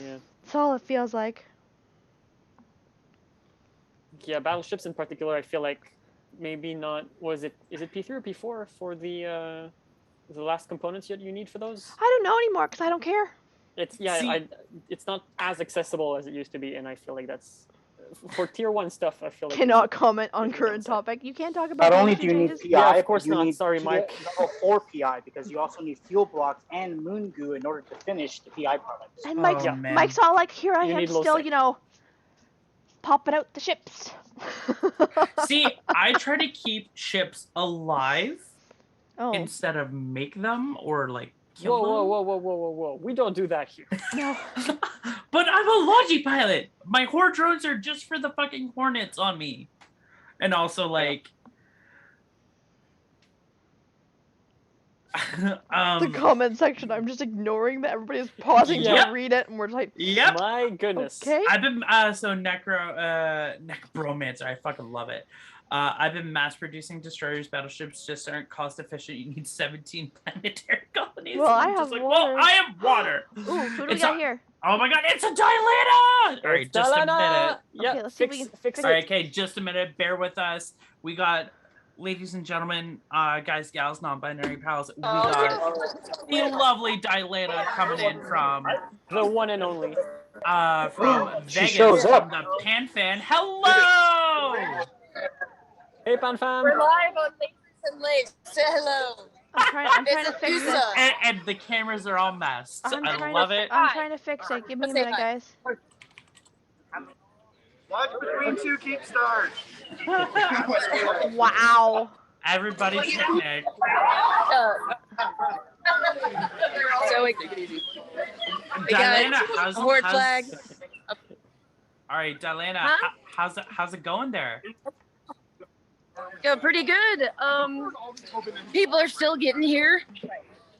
Yeah. That's all it feels like. Yeah, battleships in particular, I feel like maybe not. Is it P3 or P4 for the last components you need for those? I don't know anymore because I don't care. It's not as accessible as it used to be, and I feel like that's for tier 1 stuff. I feel like cannot comment on current topic. You can't talk about. Not only do you need PI, yeah, of course not. Sorry, Mike. Level 4 PI because you also need fuel blocks and moon goo in order to finish the PI products. And Mike's all like, "Here I am, still, you know, popping out the ships." See, I try to keep ships alive instead of make them or like kill them. Whoa. We don't do that here. No. But I'm a Logi pilot. My horde drones are just for the fucking hornets on me. And also like the comment section, I'm just ignoring that everybody's pausing to read it, and we're like, my goodness. Okay. I've been Necromancer, I fucking love it. I've been mass producing destroyers. Battleships just aren't cost efficient. You need 17 planetary colonies. Well, I have water. Well, I have water. Ooh, who do we got here? Oh my god, it's a Dilator! All right, just a minute. Yeah, okay, let's see if we can fix it. All right, okay, just a minute. Bear with us. We got, ladies and gentlemen, guys, gals, non-binary pals, we got the lovely Dilator coming in from the one and only from Vegas, from the Pan Fan. Hello! Hey, Pan Fan. We're live on Lasers and Lace. Say hello. I'm trying to fix it. And the cameras are all messed. I love it. I'm trying to fix it. Give me a minute, guys. Watch between 2 keep stars. Wow. Everybody's picnic. So we got a horde flag. All right, Diana, Huh? how's it going there? Yeah, pretty good. People are still getting here.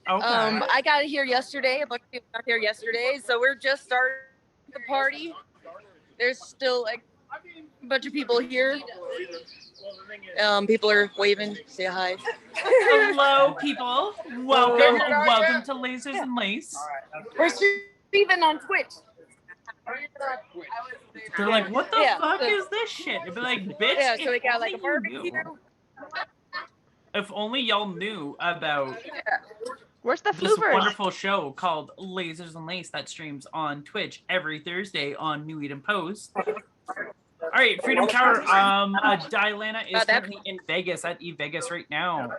Okay. I got here yesterday. A bunch of people got here yesterday, so we're just starting the party. There's still like a bunch of people here. People are waving, say hi. Hello, people. Welcome to Lasers and Lace. We're streaming on Twitch. They're like, what the Yeah, fuck so- is this shit? It'd be like, bitch. Yeah, if so we got like a only you barbecue. knew. If only y'all knew about Where's the this floofers? wonderful show called Lasers and Lace that streams on Twitch every Thursday on New Eden Post. All right, Freedom Tower. Diana is currently in Vegas at eVegas right now.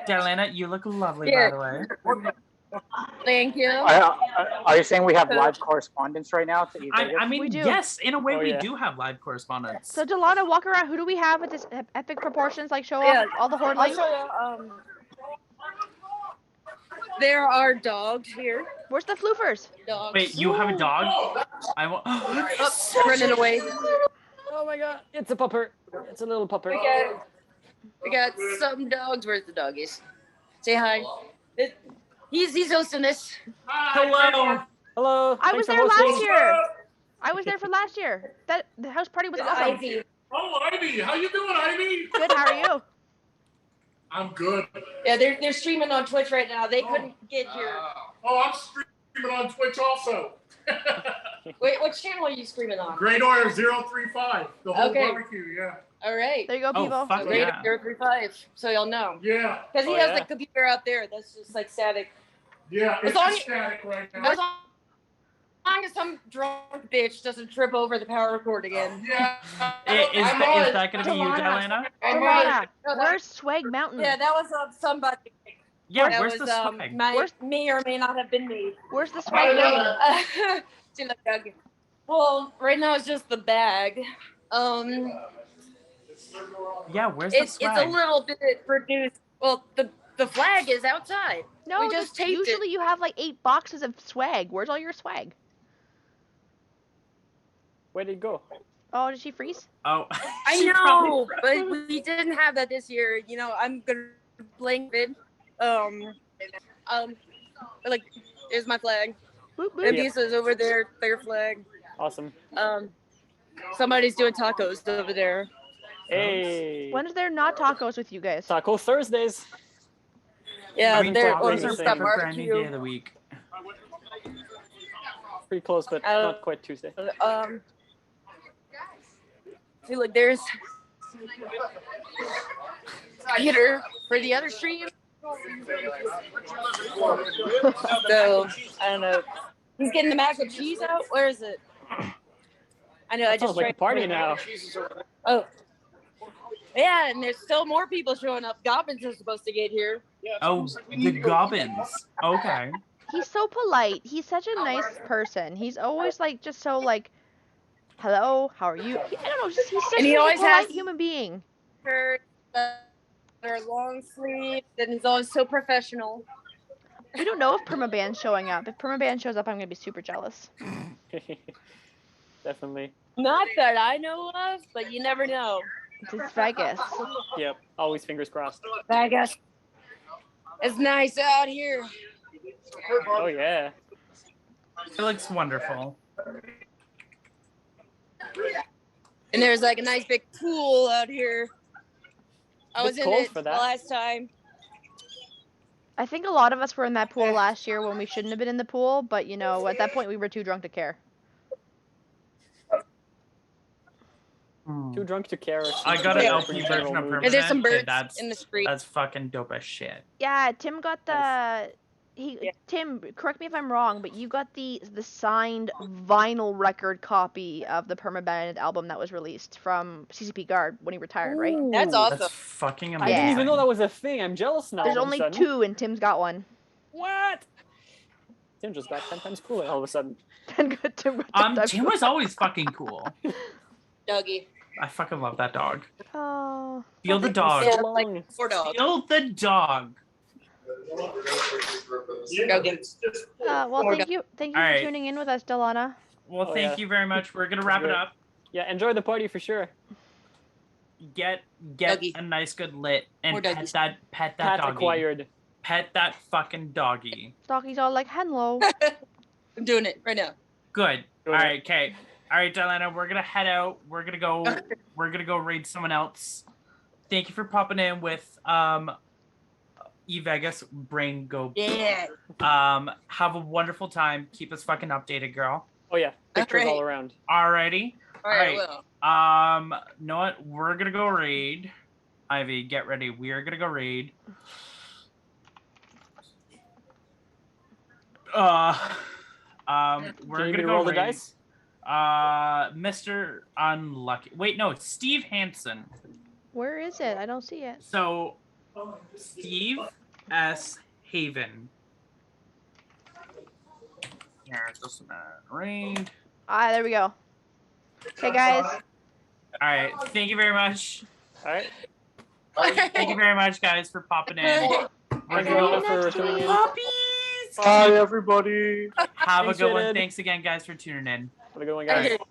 Diana, you look lovely, by the way. Thank you. Are you saying we have live correspondence right now to eVegas? I mean, We do. yes, in a way, Oh, we yeah. do have live correspondence. So Delana, walk around. Who do we have with this epic proportions? Like show off all the horde I'll links. show you. There are dogs here. Where's the floofers? Dogs. Wait, you have a dog? I want. Oh, running away. Oh my god, it's a pupper. It's a little pupper. We got some dogs. Where's the doggies? Say hi. He's hosting this. Hello. Hello. I thanks was for there hosting. last year. I was there for last year. The house party was awesome. Ivy. Oh, Ivy, how you doing, Ivy? Good. How are you? I'm good. Yeah, they're streaming on Twitch right now. They couldn't get here. Oh, I'm streaming on Twitch also. Wait, what channel are you streaming on? Great Order 035, the whole Okay. barbecue, yeah. All right. There you go, Oh, people. fuck Great yeah. 035, so y'all know. Yeah, Because he Oh, has yeah. the computer out there. That's just like static. yeah, it's As long just static right As now. long as some drunk bitch doesn't trip over the power cord again. Yeah. Is that going to be you, Diana? Delana, where's Swag Mountain? Yeah, that was somebody. Yeah, that where's was, the swag? may or may not have been me. Where's the Swag Mountain? See, look, Doug. Well, right now it's just the bag. Yeah, where's the It's swag? a little bit reduced. Well, the flag is outside. No, we just taped usually it. you have like 8 boxes of swag. Where's all your swag? Where did it go? Oh, did she freeze? Oh, I she know, probably- but we didn't have that this year. You know, I'm gonna blame it. Like, there's my flag. Boop, boop. And Lisa's over there, their flag. Awesome. Somebody's doing tacos over there. Hey. When is there not tacos with you guys? Taco Thursdays. Yeah, I mean, they're tacos are just picked that for brand new day barbecue. of the week. Pretty close, but not quite Tuesday. See, look, there's Peter for the other stream. So I don't know. He's getting the mac and cheese out. Where is it? I know. I That just sounds like a tried. party now. Oh, yeah, and there's still more people showing up. Goblins are supposed to get here. Oh, the Gobbins. Okay. He's so polite. He's such a nice person. He's always like just so like, hello, how are you? I don't know. He's such And he a always polite has- human being. Shirt, their long sleeves, and he's always so professional. We don't know if Permaband's showing up. If Permaban shows up, I'm gonna be super jealous. Definitely. Not that I know of, but you never know. It's Vegas. Yep. Always fingers crossed. Vegas. It's nice out here. Oh yeah. It looks wonderful. And there's like a nice big pool out here. I was Bit in cold it for the that. last time. I think a lot of us were in that pool last year when we shouldn't have been in the pool, but you know, at that point we were too drunk to care. Too drunk to care. I got an Yeah. LP version of And there's some Permanent, birds and in the street. that's fucking dope as shit. Yeah, Tim got Nice. Yeah. Tim, correct me if I'm wrong, but you got the signed vinyl record copy of the Permaband album that was released from CCP Guard when he retired, right? That's Ooh. awesome. That's fucking I amazing. didn't even know that was a thing. I'm jealous now. There's all of a only sudden. 2 and Tim's got one. What? Tim just got 10 times cooler all of a sudden. Tim got 10 times Tim was always fucking cool. Dougie. I fucking love that dog. Oh. Feel the dog. Yeah, Long. like 4 dogs. Feel the dog. Go get Well, Or thank you for Alright. tuning in with us, Delana. Well, Oh, thank yeah. you very much. We're gonna wrap it Good. up. Yeah, enjoy the party for sure. Get Doggy. a nice good lit and More pet doggies. that Pat doggy. acquired. Pet that fucking doggy. Doggy's all like, hello. I'm doing it right now. Good. Good. All right, okay. All right, Diana, we're gonna head out. We're gonna go raid someone else. Thank you for popping in with E-Vegas Brain Go. Yeah. Have a wonderful time. Keep us fucking updated, girl. Oh yeah, pictures all Alright. around. Alrighty. All right, well. You know what? We're gonna go raid. Ivy, get ready. We are gonna go raid. We're Can you gonna maybe go roll the raid. dice? Mr. Unlucky. Wait, no, it's Steve Hansen. Where is it? I don't see it. So, Steve S. Haven. Here, just raid. There we go. Okay, guys. All right. Thank you very much. All right. Thank you very much, guys, for popping in. We're Thank you gonna all go for next tuning week. in. puppies. Bye, everybody. Have Thanks, a good one. Jaden. Thanks again, guys, for tuning in. Have a good one, All guys. right.